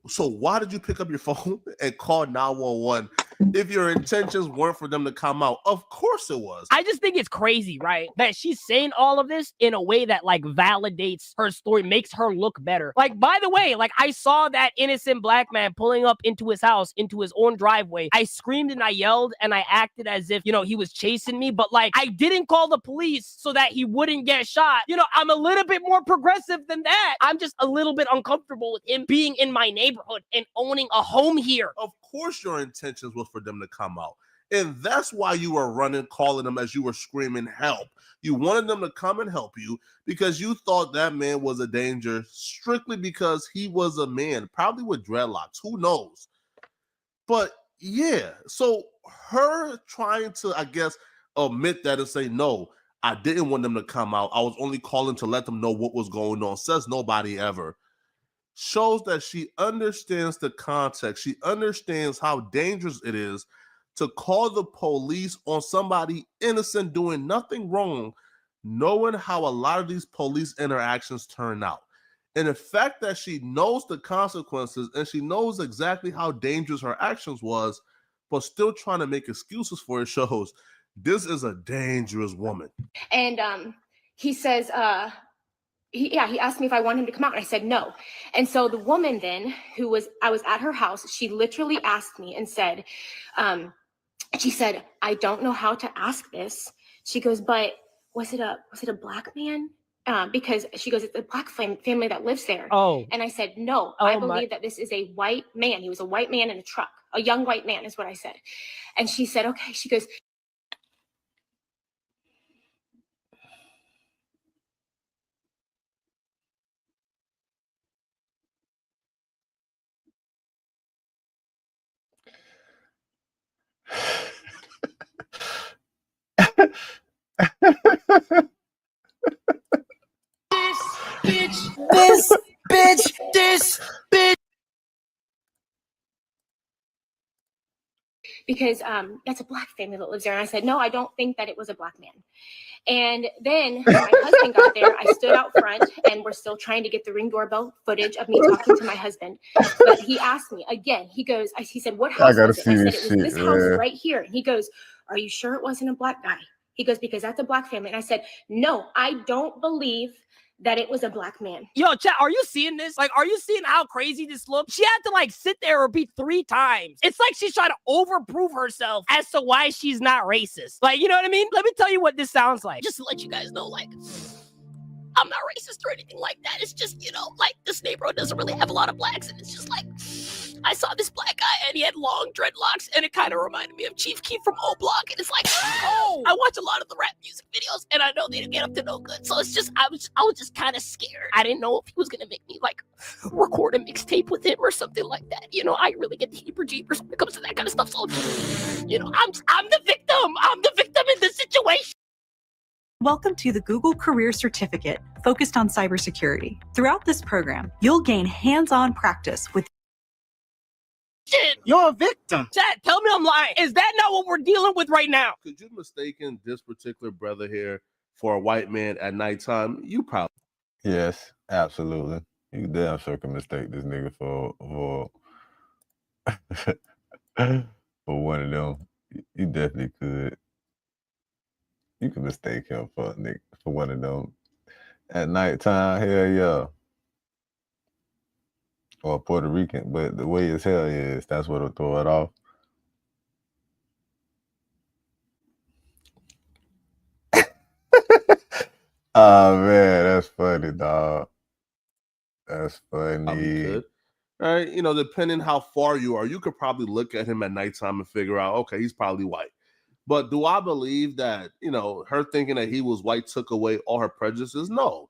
So why did you pick up your phone and call 911 if your intentions weren't for them to come out? Of course it was. I just think it's crazy, right? That she's saying all of this in a way that like validates her story, makes her look better. Like, by the way, like I saw that innocent black man pulling up into his house, into his own driveway. I screamed and I yelled and I acted as if, he was chasing me, but like I didn't call the police so that he wouldn't get shot. I'm a little bit more progressive than that. I'm just a little bit uncomfortable with him being in my neighborhood and owning a home here. Of course your intentions was for them to come out. And that's why you were running, calling them as you were screaming help. You wanted them to come and help you because you thought that man was a danger strictly because he was a man, probably with dreadlocks. Who knows? But yeah, so her trying to, I guess, admit that and say, no, I didn't want them to come out. I was only calling to let them know what was going on. Says nobody ever. Shows that she understands the context. She understands how dangerous it is to call the police on somebody innocent doing nothing wrong, knowing how a lot of these police interactions turn out. And the fact that she knows the consequences and she knows exactly how dangerous her actions was, but still trying to make excuses for it shows this is a dangerous woman. And he says, he asked me if I want him to come out, and I said no. And so the woman then, I was at her house, she literally asked me and said, she said, I don't know how to ask this. She goes, but was it a black man? Because she goes, it's a black family that lives there. Oh. And I said, no, I believe that this is a white man. He was a white man in a truck, a young white man is what I said. And she said, okay. She goes, This bitch. Because that's a black family that lives there. And I said, no, I don't think that it was a black man. And then when my husband got there, I stood out front and we're still trying to get the Ring doorbell footage of me talking to my husband. But he asked me again, he said, what house was it? I said, it was this house right here. And he goes, are you sure it wasn't a black guy? He goes, because that's a black family. And I said, no, I don't believe that it was a black man. Yo, chat, are you seeing this? Like, are you seeing how crazy this looks? She had to like sit there and repeat 3 times. It's like she's trying to overprove herself as to why she's not racist. Like, you know what I mean? Let me tell you what this sounds like. Just to let you guys know, like, I'm not racist or anything like that. It's just, like, this neighborhood doesn't really have a lot of blacks, and it's just like, I saw this black guy and he had long dreadlocks and it kind of reminded me of Chief Keef from O Block. And it's like, oh, I watch a lot of the rap music videos and I know they didn't get up to no good. So it's just, I was just kind of scared. I didn't know if he was going to make me like record a mixtape with him or something like that. You know, I really get the heebie-jeebers when it comes to that kind of stuff. So, you know, I'm the victim. I'm the victim in this situation. Welcome to the Google Career Certificate, focused on cybersecurity. Throughout this program, you'll gain hands-on practice with You're a victim. Chad, tell me I'm lying. Is that not what we're dealing with right now? Could you mistaken this particular brother here for a white man at nighttime? You probably. Yes, absolutely. You damn sure can mistake this nigga for for one of them. You definitely could. You can mistake him for a nigga, for one of them. At nighttime, hell yeah. Or Puerto Rican, but the way his hair is, that's what'll throw it off. Oh man, that's funny, dog. That's funny. Good. All right, you know, depending how far you are, you could probably look at him at nighttime and figure out, okay, he's probably white. But do I believe that, you know, her thinking that he was white took away all her prejudices? No.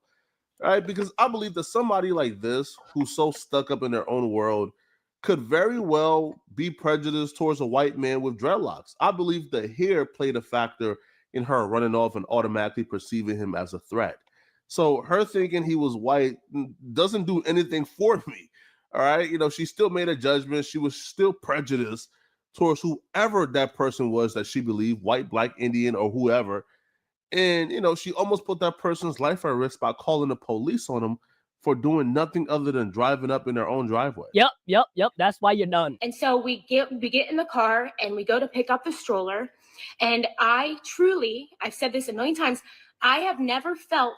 All right, because I believe that somebody like this, who's so stuck up in their own world, could very well be prejudiced towards a white man with dreadlocks. I believe the hair played a factor in her running off and automatically perceiving him as a threat. So her thinking he was white doesn't do anything for me. All right, you know, she still made a judgment. She was still prejudiced towards whoever that person was that she believed, white, black, Indian, or whoever. And, you know, she almost put that person's life at risk by calling the police on them for doing nothing other than driving up in their own driveway. Yep. That's why you're done. And so we get in the car and we go to pick up the stroller. And I truly, I've said this a million times, I have never felt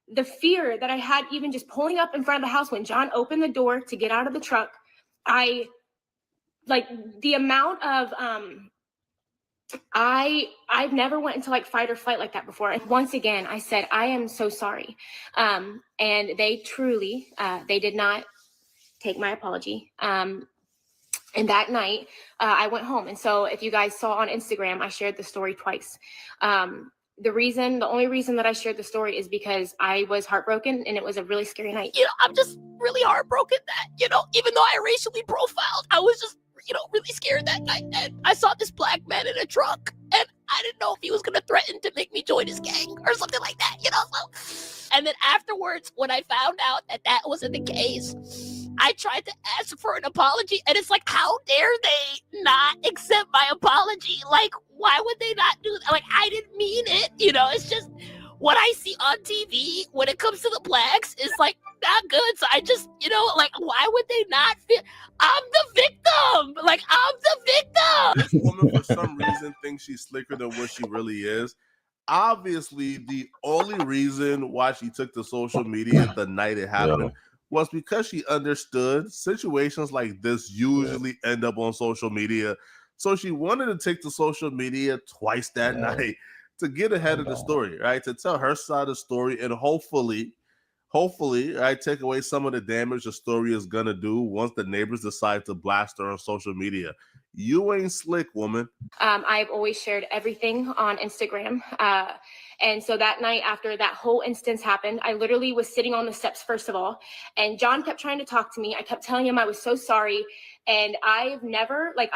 the fear that I had even just pulling up in front of the house when John opened the door to get out of the truck. Like the amount of I've never went into like fight or flight like that before. And once again, I said, I am so sorry. And they truly, they did not take my apology. And that night, I went home. And so if you guys saw on Instagram, I shared the story twice. The only reason that I shared the story is because I was heartbroken and it was a really scary night. You know, I'm just really heartbroken that, you know, even though I racially profiled, I was just, you know, really scared that night. And I saw this black man in a truck and I didn't know if he was going to threaten to make me join his gang or something like that, you know? So, and then afterwards, when I found out that that wasn't the case, I tried to ask for an apology and it's like, how dare they not accept my apology? Like, why would they not do that? Like, I didn't mean it, you know? It's just what I see on TV when it comes to the blacks is like not good. So I just, you know, like, why would they not feel I'm the victim? Like, I'm the victim. This woman, for some reason, thinks she's slicker than what she really is. Obviously, the only reason why she took to social media the night it happened was because she understood situations like this usually end up on social media. So she wanted to take to social media twice that night to get ahead of the story, right? To tell her side of the story and hopefully, right, take away some of the damage the story is gonna do once the neighbors decide to blast her on social media. You ain't slick, woman. I've always shared everything on Instagram. And so that night after that whole instance happened, I literally was sitting on the steps, first of all, and John kept trying to talk to me. I kept telling him I was so sorry. And I've never, like,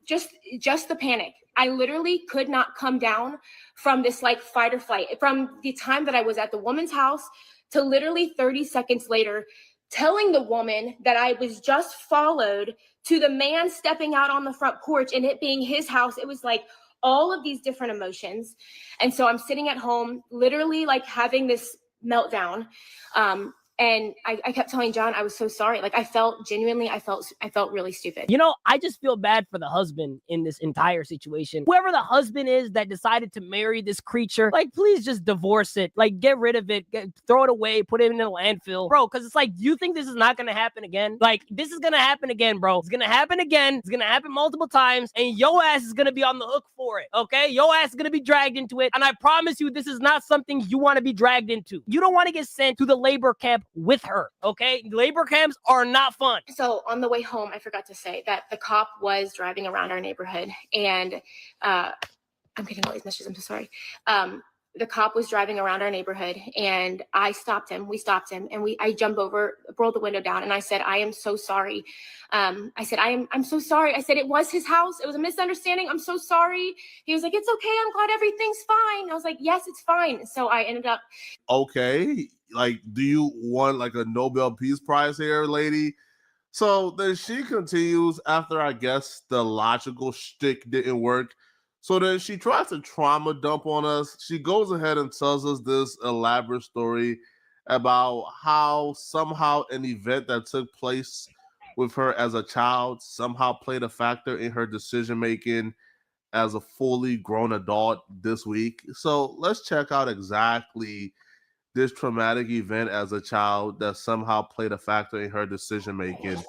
just the panic. I literally could not come down from this like fight or flight from the time that I was at the woman's house to literally 30 seconds later, telling the woman that I was just followed to the man stepping out on the front porch and it being his house. It was like all of these different emotions. And so I'm sitting at home, literally like having this meltdown. And I kept telling John, I was so sorry. Like I felt really stupid. You know, I just feel bad for the husband in this entire situation. Whoever the husband is that decided to marry this creature, like, please just divorce it. Like, get rid of it, throw it away, put it in a landfill. Bro, because it's like, you think this is not going to happen again? Like, this is going to happen again, bro. It's going to happen again. It's going to happen multiple times. And your ass is going to be on the hook for it, okay? Your ass is going to be dragged into it. And I promise you, this is not something you want to be dragged into. You don't want to get sent to the labor camp with her. Okay, labor camps are not fun. So on the way home, I forgot to say that the cop was driving around our neighborhood, and I'm getting all these messages. I'm so sorry. The cop was driving around our neighborhood, and I stopped him. We stopped him, and I jumped over, rolled the window down, and I said, "I am so sorry." I said, I'm so sorry. I said, it was his house. It was a misunderstanding. I'm so sorry. He was like, "It's okay. I'm glad everything's fine." I was like, "Yes, it's fine." So I ended up. Okay, like, do you want like a Nobel Peace Prize here, lady? So then she continues after, I guess, the logical shtick didn't work. So then she tries to trauma dump on us. She goes ahead and tells us this elaborate story about how somehow an event that took place with her as a child somehow played a factor in her decision making as a fully grown adult this week. So let's check out exactly this traumatic event as a child that somehow played a factor in her decision making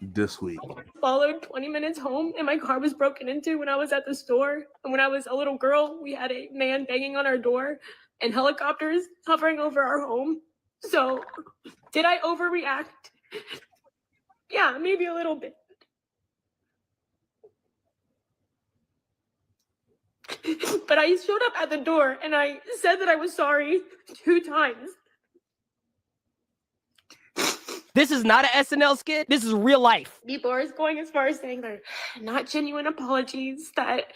this week. Followed 20 minutes home, and my car was broken into when I was at the store. And when I was a little girl, we had a man banging on our door and helicopters hovering over our home. So did I overreact? Yeah, maybe a little bit. But I showed up at the door and I said that I was sorry 2 times. This is not an SNL skit. This is real life. People are going as far as saying they're not genuine apologies, that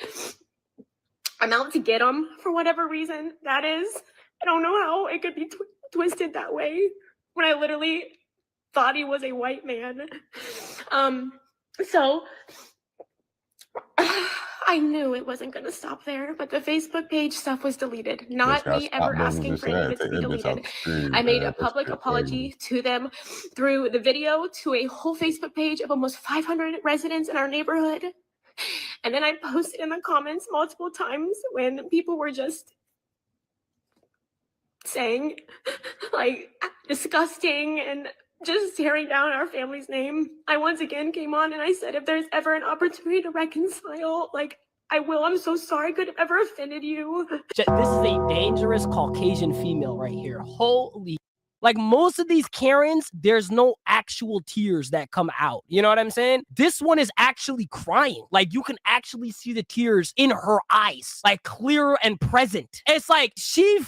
I'm out to get them for whatever reason that is. I don't know how it could be twisted that way when I literally thought he was a white man. So I knew it wasn't going to stop there, but the Facebook page stuff was deleted. Not me ever asking for any of it to be deleted. I made a public apology to them through the video to a whole Facebook page of almost 500 residents in our neighborhood. And then I posted in the comments multiple times when people were just saying, like, disgusting and just tearing down our family's name. I once again came on and I said, if there's ever an opportunity to reconcile, like, I will. I'm so sorry I could have ever offended you. This is a dangerous Caucasian female right here. Holy. Like, most of these Karens, there's no actual tears that come out. You know what I'm saying? This one is actually crying. Like, you can actually see the tears in her eyes, like, clear and present. It's like she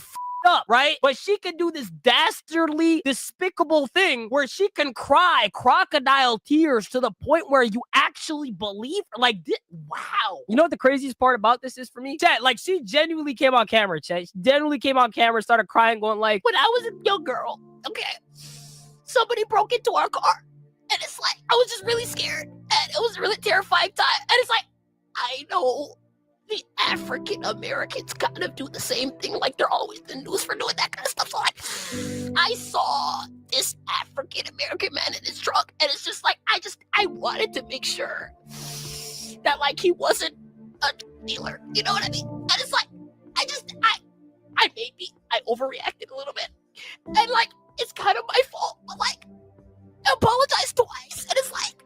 up, right? But she can do this dastardly, despicable thing where she can cry crocodile tears to the point where you actually believe her. Like, wow. You know what the craziest part about this is for me? Chat, like, she genuinely came on camera, chat. She genuinely came on camera, started crying, going like, when I was a young girl, okay, somebody broke into our car. And it's like, I was just really scared. And it was a really terrifying time. And it's like, I know the African Americans kind of do the same thing, like they're always in the news for doing that kind of stuff. So like, I saw this African American man in his truck, and it's just like, I wanted to make sure that like he wasn't a dealer, you know what I mean? And it's like, I overreacted a little bit, and like it's kind of my fault, but like I apologized twice, and it's like,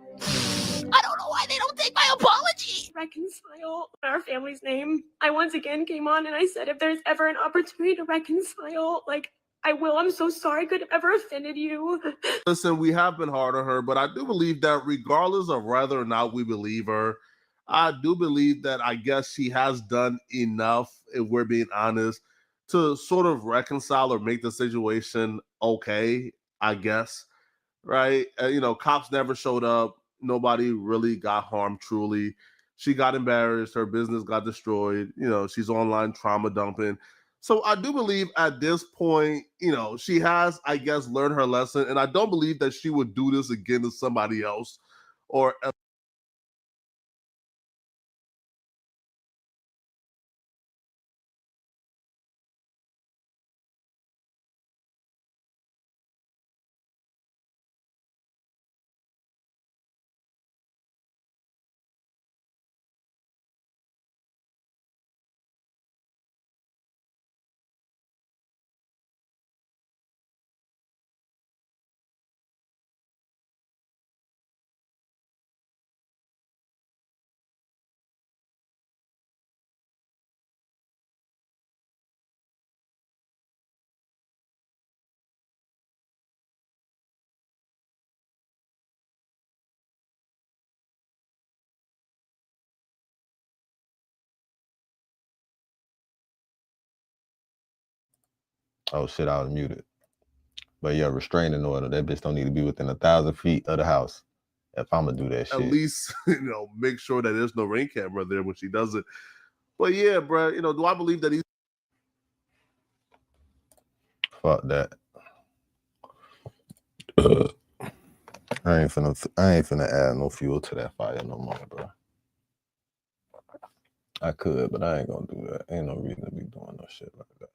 I don't know why they don't take my apology. Reconcile our family's name. I once again came on and I said, if there's ever an opportunity to reconcile, like, I will. I'm so sorry I could have ever offended you. Listen, we have been hard on her, but I do believe that regardless of whether or not we believe her, I do believe that I guess she has done enough, if we're being honest, to sort of reconcile or make the situation okay, I guess, right? You know, cops never showed up. Nobody really got harmed, truly. She got embarrassed. Her business got destroyed. You know, she's online trauma dumping. So I do believe at this point, you know, she has, I guess, learned her lesson. And I don't believe that she would do this again to somebody else or Oh shit, I was muted. But yeah, restraining order. That bitch don't need to be within 1,000 feet of the house. If I'm gonna do that shit. At least, make sure that there's no ring camera there when she does it. But yeah, bro, do I believe that he's Fuck that. I ain't finna add no fuel to that fire no more, bro. I could, but I ain't gonna do that. Ain't no reason to be doing no shit like that.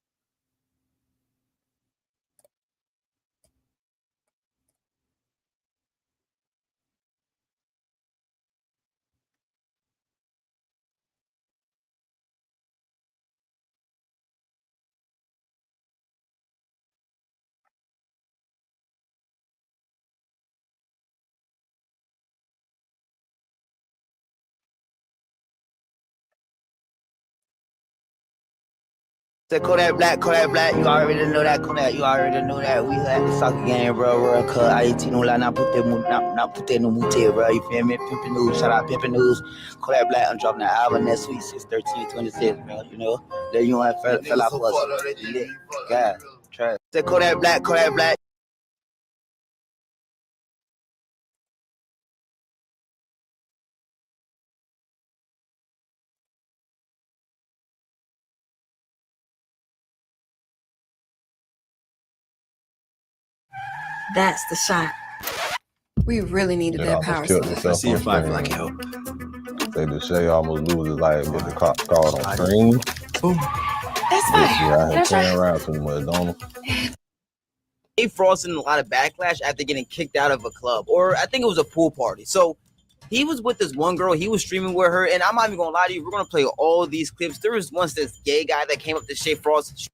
Kodak Black, you already know that. Kodak, you already know that. We had the soccer game, bro. World Cup, IET, no lie, not put that no mute, bro. You feel me? Pimpin' News, shout out Pimpin' News. Kodak Black, I'm dropping that album next week, 6/13/26, bro. Let you want to fell off us. God, try. Say Kodak Black. That's the shot. We really needed that power. I see your five like help. Say the Shay almost loses life, get the cop called on screen. That's fine. That's right. Around too much, don't He Frost in a lot of backlash after getting kicked out of a club, or I think it was a pool party. So he was with this one girl, he was streaming with her, and I'm not even gonna lie to you, we're gonna play all these clips. There was once this gay guy that came up to Shay Frost.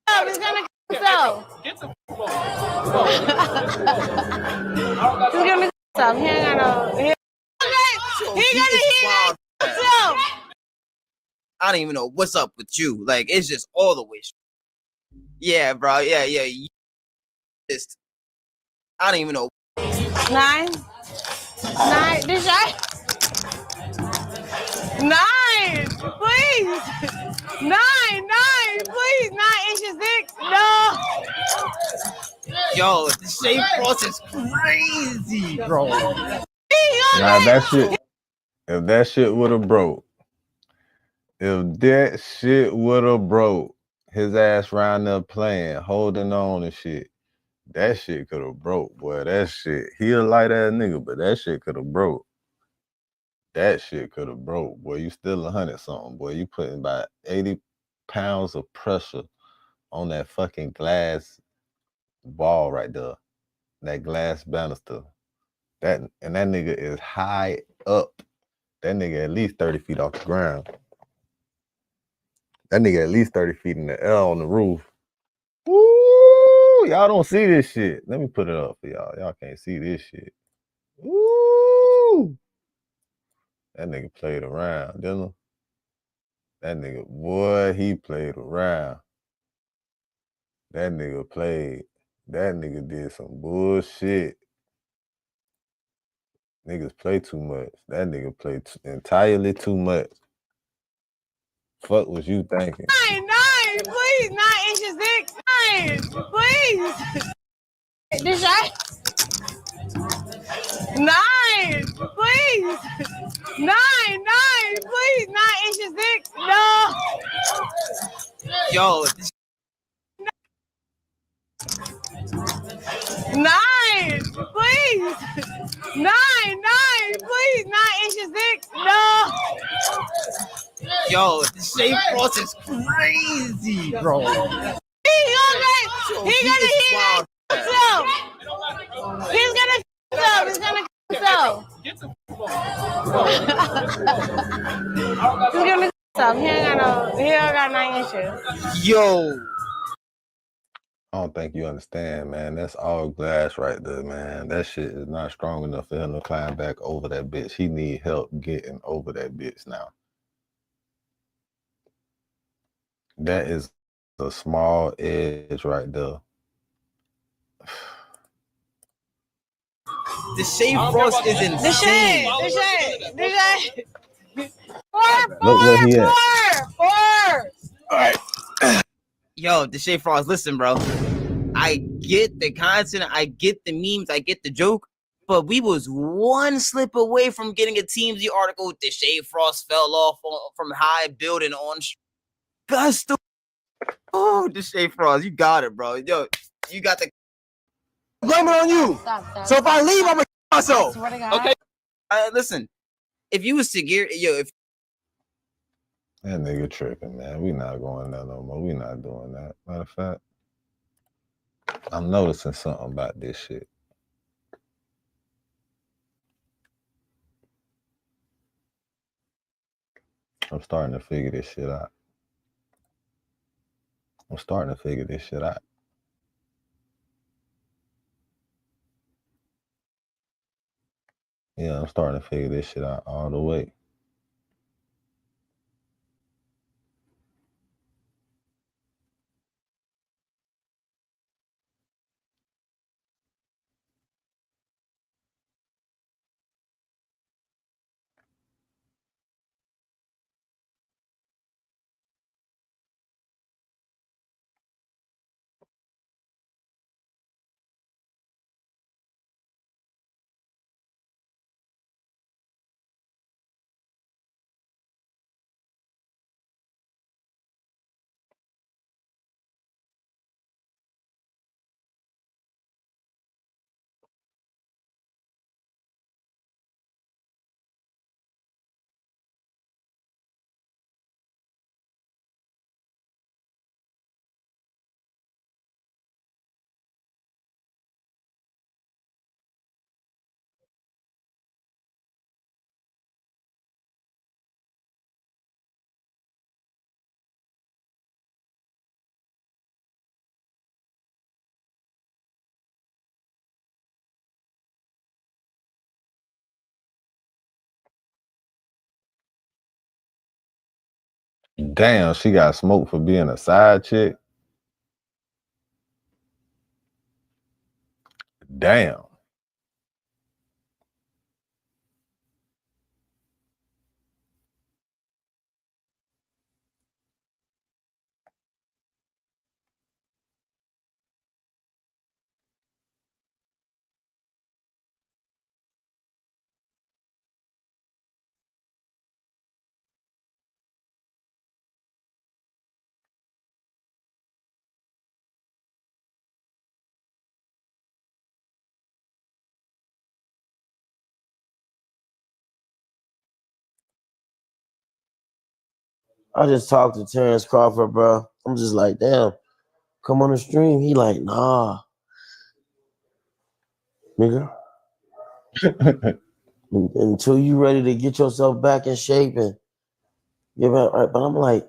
Oh, he's gonna so. He's gonna so. He ain't got no. He gonna hit himself. I don't even know what's up with you. Like, it's just all the way. Yeah, bro. Yeah. Just, I don't even know. 9. This shot. 9, please. 9, please. 9 inches thick. No. Yo, the Shay Frost is crazy, bro. Nah, that shit. If that shit would have broke, his ass round there playing, holding on and shit. That shit could have broke, boy. That shit. He a light ass nigga, but that shit could have broke. That shit could have broke, boy. You still 100 something, boy. You putting about 80 pounds of pressure on that fucking glass ball right there. That glass banister. That nigga is high up. That nigga at least 30 feet off the ground. That nigga at least 30 feet in the air on the roof. Woo! Y'all don't see this shit. Let me put it up for y'all. Y'all can't see this shit. Woo! That nigga played around, didn't he? That nigga, boy, he played around. That nigga did some bullshit. Niggas play too much. That nigga played entirely too much. Fuck was you thinking? 9, please. 9 inches thick. 9, please. This shot. 9, please. 9, please. 9 inches thick. No. Yo. 9, please. 9, please. 9 inches thick. No. Yo, the Shay Frost is crazy, bro. He gonna hit himself. He's gonna himself. He don't got 9 inches. Yo. I don't think you understand, man. That's all glass right there, man. That shit is not strong enough for him to climb back over that bitch. He need help getting over that bitch now. That is a small edge right there. The Shay Frost is insane. The shade. 4. Look where he at. 4. All right. Yo, Deshae Frost, listen, bro. I get the content, I get the memes, I get the joke, but we was one slip away from getting a TMZ article. Deshae Frost fell off from high building on Gusto. Oh, Deshae Frost, you got it, bro. Yo, you got the blame it on you. Stop. So if I leave, I'm gonna myself. Okay. Listen, if you was to gear, if that nigga tripping, man. We not going there no more. We not doing that. Matter of fact, I'm noticing something about this shit. I'm starting to figure this shit out. Yeah, I'm starting to figure this shit out all the way. Damn, she got smoked for being a side chick. Damn. I just talked to Terrence Crawford, bro. I'm just like, damn, come on the stream. He like, nah, nigga. Until you ready to get yourself back in shape and get back right. But I'm like,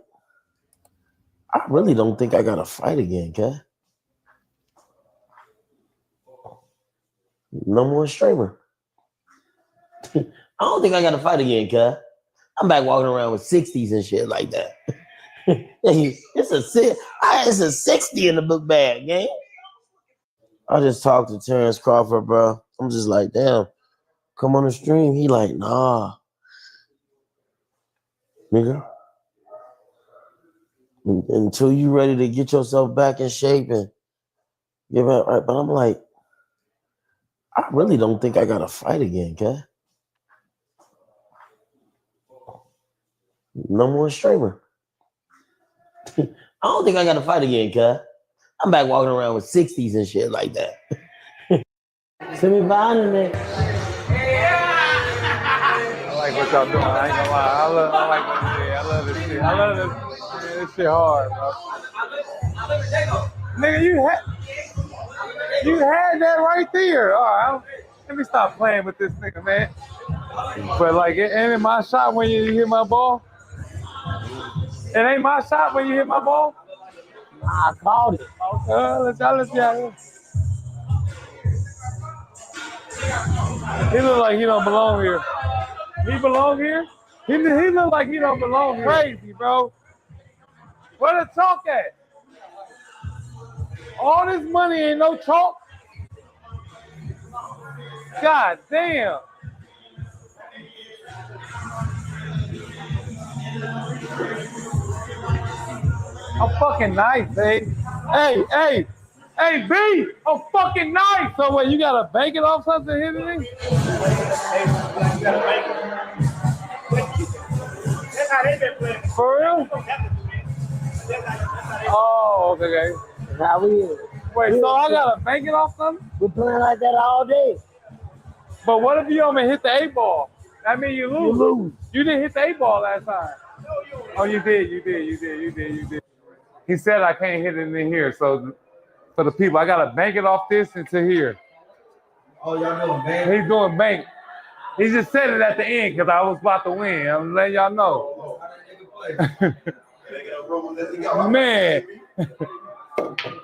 I really don't think I gotta fight again, okay? No more streamer. I don't think I gotta fight again, okay? I'm back walking around with 60s and shit like that. It's a 60 in the book bag, gang. I just talked to Terrence Crawford, bro. I'm just like, damn, come on the stream. He like, nah, nigga. Until you ready to get yourself back in shape and get back right. But I'm like, I really don't think I gotta fight again, okay? No more streamer. I don't think I gotta fight again, cuz. I'm back walking around with 60s and shit like that. Semi-final it. I like what y'all doing. I ain't gonna lie. I like what you did. I love this shit. I love this. This shit hard, bro. Nigga, you had that right there. All right, let me stop playing with this nigga, man. But like, it ain't my shot when you hit my ball. It ain't my shot when you hit my ball. I called it. Okay, let's see how he look like he don't belong here. He belong here? He look like he don't belong here. Crazy, bro. Where the chalk at? All this money ain't no chalk. God damn. I'm fucking nice, hey. Hey, B, I'm fucking nice. So what, you gotta bake it off something here today? For real? Oh, okay. How we is. Wait, so I gotta bake it off something? We're playing like that all day. But what if you don't hit the 8-ball? That means you lose. You lose. You didn't hit the 8-ball last time. Oh, you did. He said I can't hit it in here, so for the people, I gotta bank it off this into here. Oh, y'all doing bank? He's doing bank. He just said it at the end because I was about to win. I'm letting y'all know. Man.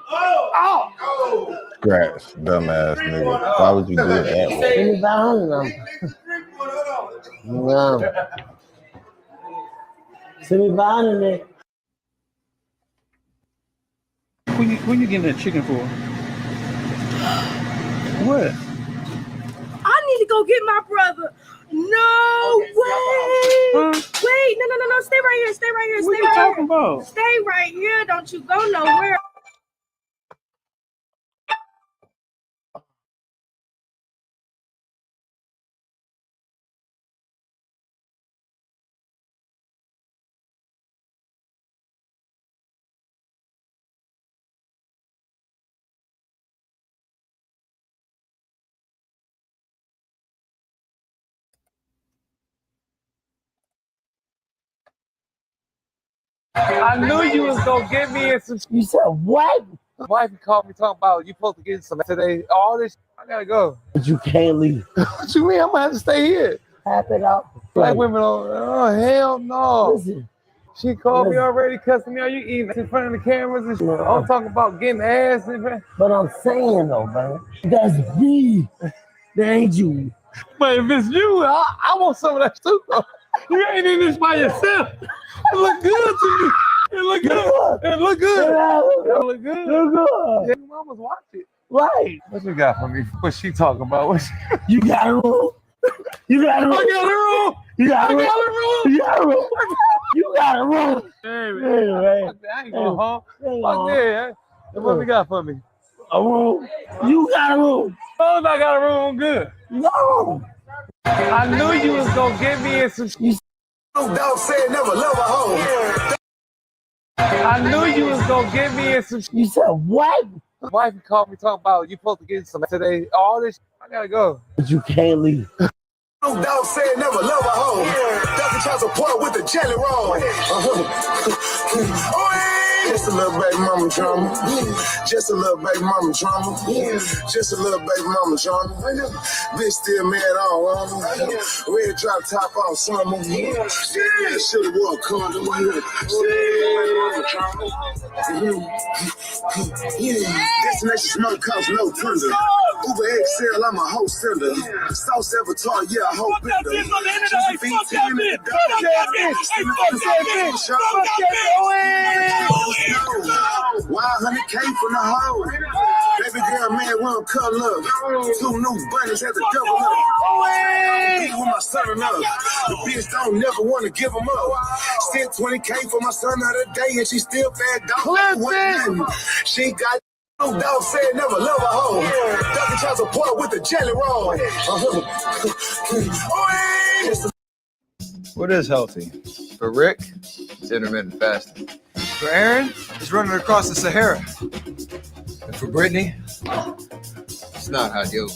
Oh! Scratch, dumbass nigga. Why would you do that? Send me $500. No. Send me $500. Who you getting that chicken for? What? I need to go get my brother. No way. Huh? Wait, no. Stay right here. What you talking about? Stay right here. Don't you go nowhere. I knew you was gonna get me in some. You said what? My wife called me talking about you supposed to get some today. All this, I gotta go. But you can't leave. What you mean? I'm gonna have to stay here. Tap it out. Black women don't. Oh hell no. Listen. She called me already, cussing me out. You eating in front of the cameras and shit. I'm talking about getting ass. But I'm saying though, man, that's me. That ain't you. But if it's you, I want some of that too. You ain't in this by yourself. It look good to me. It look good. It look good. It look good. Look good. Yeah, mama's watch it. Right. What you got for me? What she talking about? What You got a room. You got a room. I got a room. You got a room. I got a room. You got a room. You got a room. Hey, man. I ain't going home. Fuck yeah. What you got for me? A room. You got a room. Oh, I got a room. I'm good. No. I knew you was gonna get me in some. Dog said never love a hoe. I knew you was gonna get me in some. You said what? My wife called me talking about you supposed to get some today. All this, I gotta go. But you can't leave. Dog said never love a hoe. Doesn't try to support with the jelly roll. Just a little baby mama drama. Just a little baby mama drama. Just a little baby mama drama. Bitch still mad on red drop top on summer. Should've wore a condom. Destination smoke cost no plunder. Uber XL, I'm a whole sender. Sauce Avatar, yeah, a whole bender. Just a $100K from the hoe. Baby girl, man, one color. 2 new bunnies had to double up. With my son up. The bitch don't never want to give them up. Sent $20K for my son the other day, and she still fat dog. She got dog said never love a hoe. Doesn't try to support with the jelly roll. What is healthy? For Rick, it's intermittent fasting. For Aaron, it's running across the Sahara. And for Brittany, it's not hot yoga.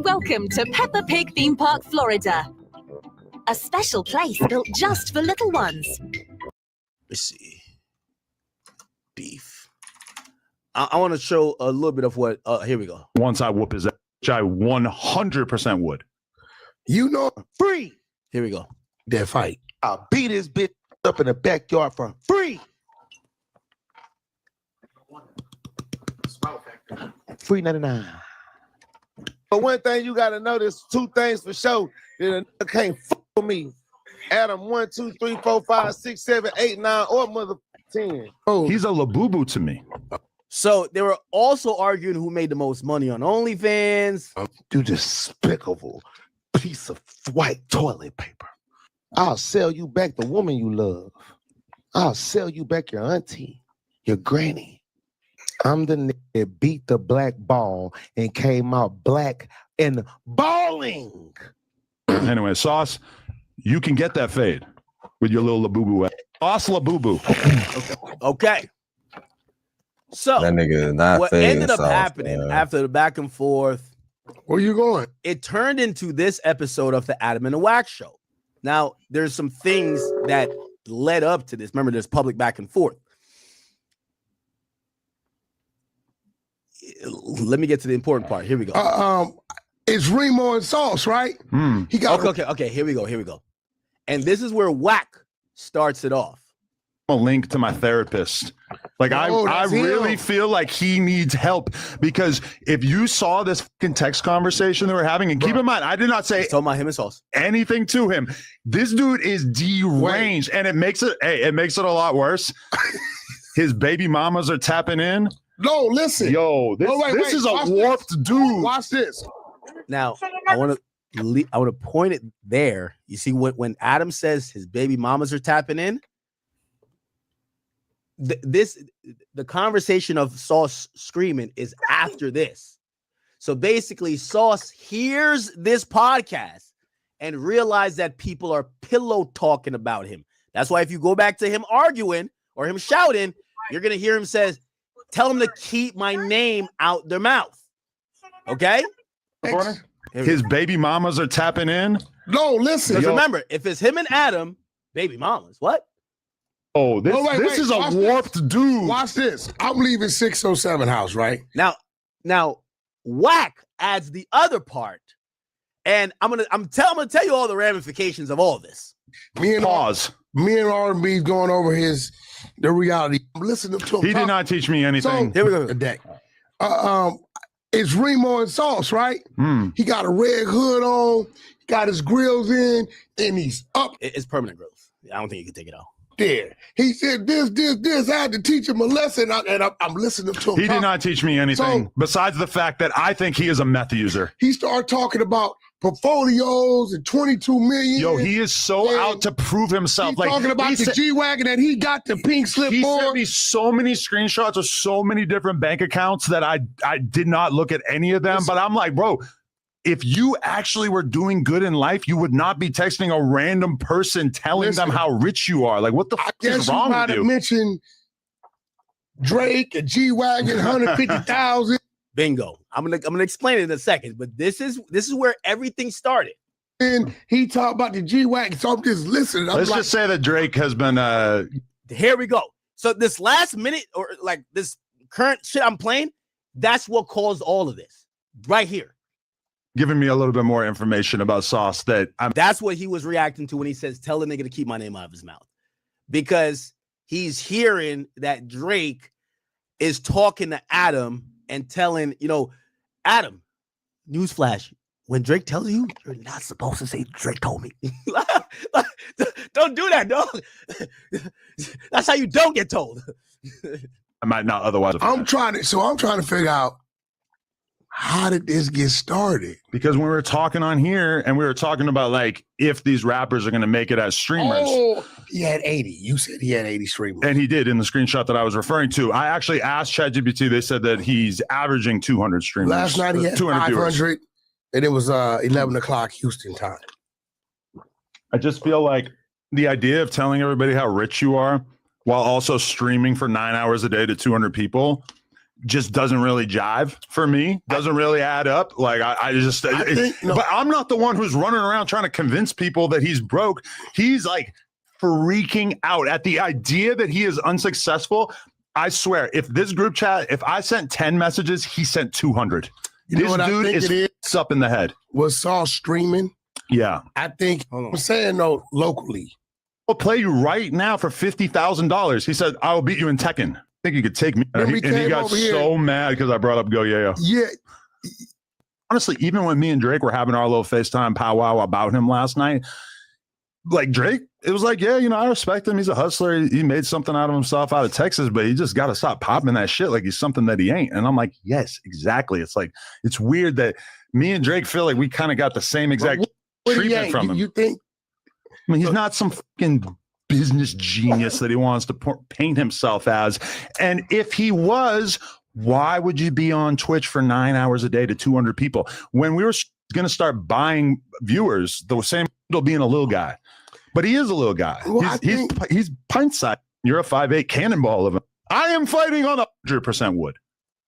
Welcome to Peppa Pig Theme Park, Florida. A special place built just for little ones. Let's see. Beef. I want to show a little bit of what. Here we go. Once I whoop his ass, which I 100% would. You know, free. Here we go. That fight. I'll beat this bitch up in the backyard for free. Free 99. But one thing you gotta know, there's 2 things for sure that a nigga can't fuck with me. Adam 1, 2, 3, 4, 5, 6, 7, 8, 9, or mother 10. Oh, he's a labubu to me. So they were also arguing who made the most money on OnlyFans. You despicable piece of white toilet paper. I'll sell you back the woman you love. I'll sell you back your auntie, your granny. I'm the nigga that beat the black ball and came out black and balling. Anyway, Sauce, you can get that fade with your little labubu. Sauce labubu. Okay. So That nigga is not what fading ended up Sauce, happening man. after the back and forth, where you going? It turned into this episode of the Adam and the Wax Show. Now, there's some things that led up to this. Remember, there's public back and forth. Let me get to the important part. Here we go. It's Remo and Sauce, right? He got okay. Here we go. And this is where Wack starts it off. A link to my therapist. Like I really feel like he needs help, because if you saw this fucking text conversation that we're having, and keep in mind, I did not say talking about him and Sauce anything to him. This dude is deranged, and it makes it a lot worse. His baby mamas are tapping in. No, listen. Yo, this is a warped dude. Watch this. Now, I want to point it there. You see when Adam says his baby mamas are tapping in, the conversation of Sauce screaming is after this. So basically, Sauce hears this podcast and realizes that people are pillow talking about him. That's why if you go back to him arguing or him shouting, you're gonna hear him says, "Tell him to keep my name out their mouth." Okay. His baby mamas are tapping in. No, listen. Because remember, if it's him and Adam, baby mamas, what? Oh, this is a warped dude. Watch this. I'm leaving 607 house, right? Now, Wack adds the other part, and I'm gonna tell you all the ramifications of all this. Me and R&B going over the reality. I'm listening to him. He did not teach me anything. Here we go. A deck. It's Remo and Sauce, right? He got a red hood on, got his grills in, and he's up. It's permanent grills. I don't think you can take it out. There. He said this. I had to teach him a lesson, and I'm listening to him. He did not teach me anything besides the fact that I think he is a meth user. He started talking about portfolios and 22 million. Yo, he is so out to prove himself. He's talking about the G-Wagon and he got the pink slip He board. sent me so many screenshots of so many different bank accounts that I did not look at any of them. But I'm like, bro, if you actually were doing good in life, you would not be texting a random person telling them how rich you are. Like, what the fuck is wrong with you? I mentioned Drake, a G-Wagon, 150,000. Bingo. I'm gonna explain it in a second, but this is where everything started. And he talked about the G-Wagon, so I'm just listening. Let's just say that Drake has been Here we go. So this last minute, or like this current shit I'm playing, that's what caused all of this right here. giving me a little bit more information about Sauce. That's what he was reacting to when he says, "Tell the nigga to keep my name out of his mouth," because he's hearing that Drake is talking to Adam and telling, Adam, newsflash, when Drake tells you, you're not supposed to say Drake told me. Don't do that, dog. That's how you don't get told. I might not otherwise. I'm trying to figure out, how did this get started? Because when we were talking on here and we were talking about like if these rappers are going to make it as streamers. Oh, he had 80. You said he had 80 streamers. And he did in the screenshot that I was referring to. I actually asked ChatGPT. They said that he's averaging 200 streamers. Last night he had 500, and it was 11 o'clock Houston time. I just feel like the idea of telling everybody how rich you are while also streaming for 9 hours a day to 200 people just doesn't really jive for me. Doesn't really add up. Like but I'm not the one who's running around trying to convince people that he's broke. He's like freaking out at the idea that he is unsuccessful. I swear, if this group chat, if I sent 10 messages, he sent 200. You know what dude I think it is up in the head. Was Sauce streaming? Yeah. I think, I'm saying though, locally. I'll play you right now for $50,000. He said, I will beat you in Tekken. I think you could take me. And he got so mad because I brought up Go Yayo. Yeah. Honestly, even when me and Drake were having our little FaceTime powwow about him last night, like Drake, it was like, yeah, I respect him. He's a hustler. He made something out of himself out of Texas, but he just got to stop popping that shit like he's something that he ain't. And I'm like, yes, exactly. It's like, it's weird that me and Drake feel like we kind of got the same exact treatment from him. You think? I mean, he's not some fucking business genius that he wants to paint himself as. And if he was, why would you be on Twitch for 9 hours a day to 200 people? When we were going to start buying viewers, the same being a little guy. But he is a little guy. Well, he's pint size. You're a 5'8" cannonball of him. I am fighting on 100% wood.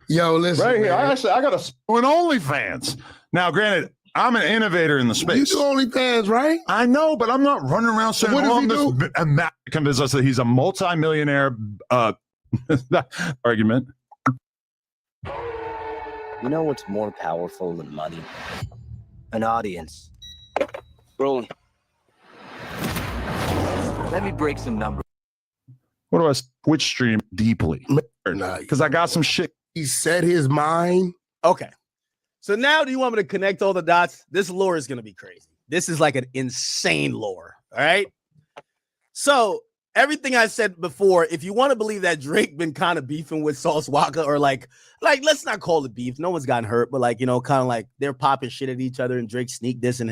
Yo, listen. Right here. Man. I got an OnlyFans. Now, granted, I'm an innovator in the space. You do OnlyFans, right? I know, but I'm not running around saying, what does he I'm this and that convince us that he's a multimillionaire argument. You know what's more powerful than money? An audience. Rolling. Let me break some numbers. What do I Twitch stream deeply? Because I got some shit. He set his mind. Okay. So now do you want me to connect all the dots? This lore is going to be crazy. This is like an insane lore. All right. So everything I said before, if you want to believe that Drake been kind of beefing with Sauce Walka, or like let's not call it beef. No one's gotten hurt, but kind of like they're popping shit at each other and Drake sneak dissing him.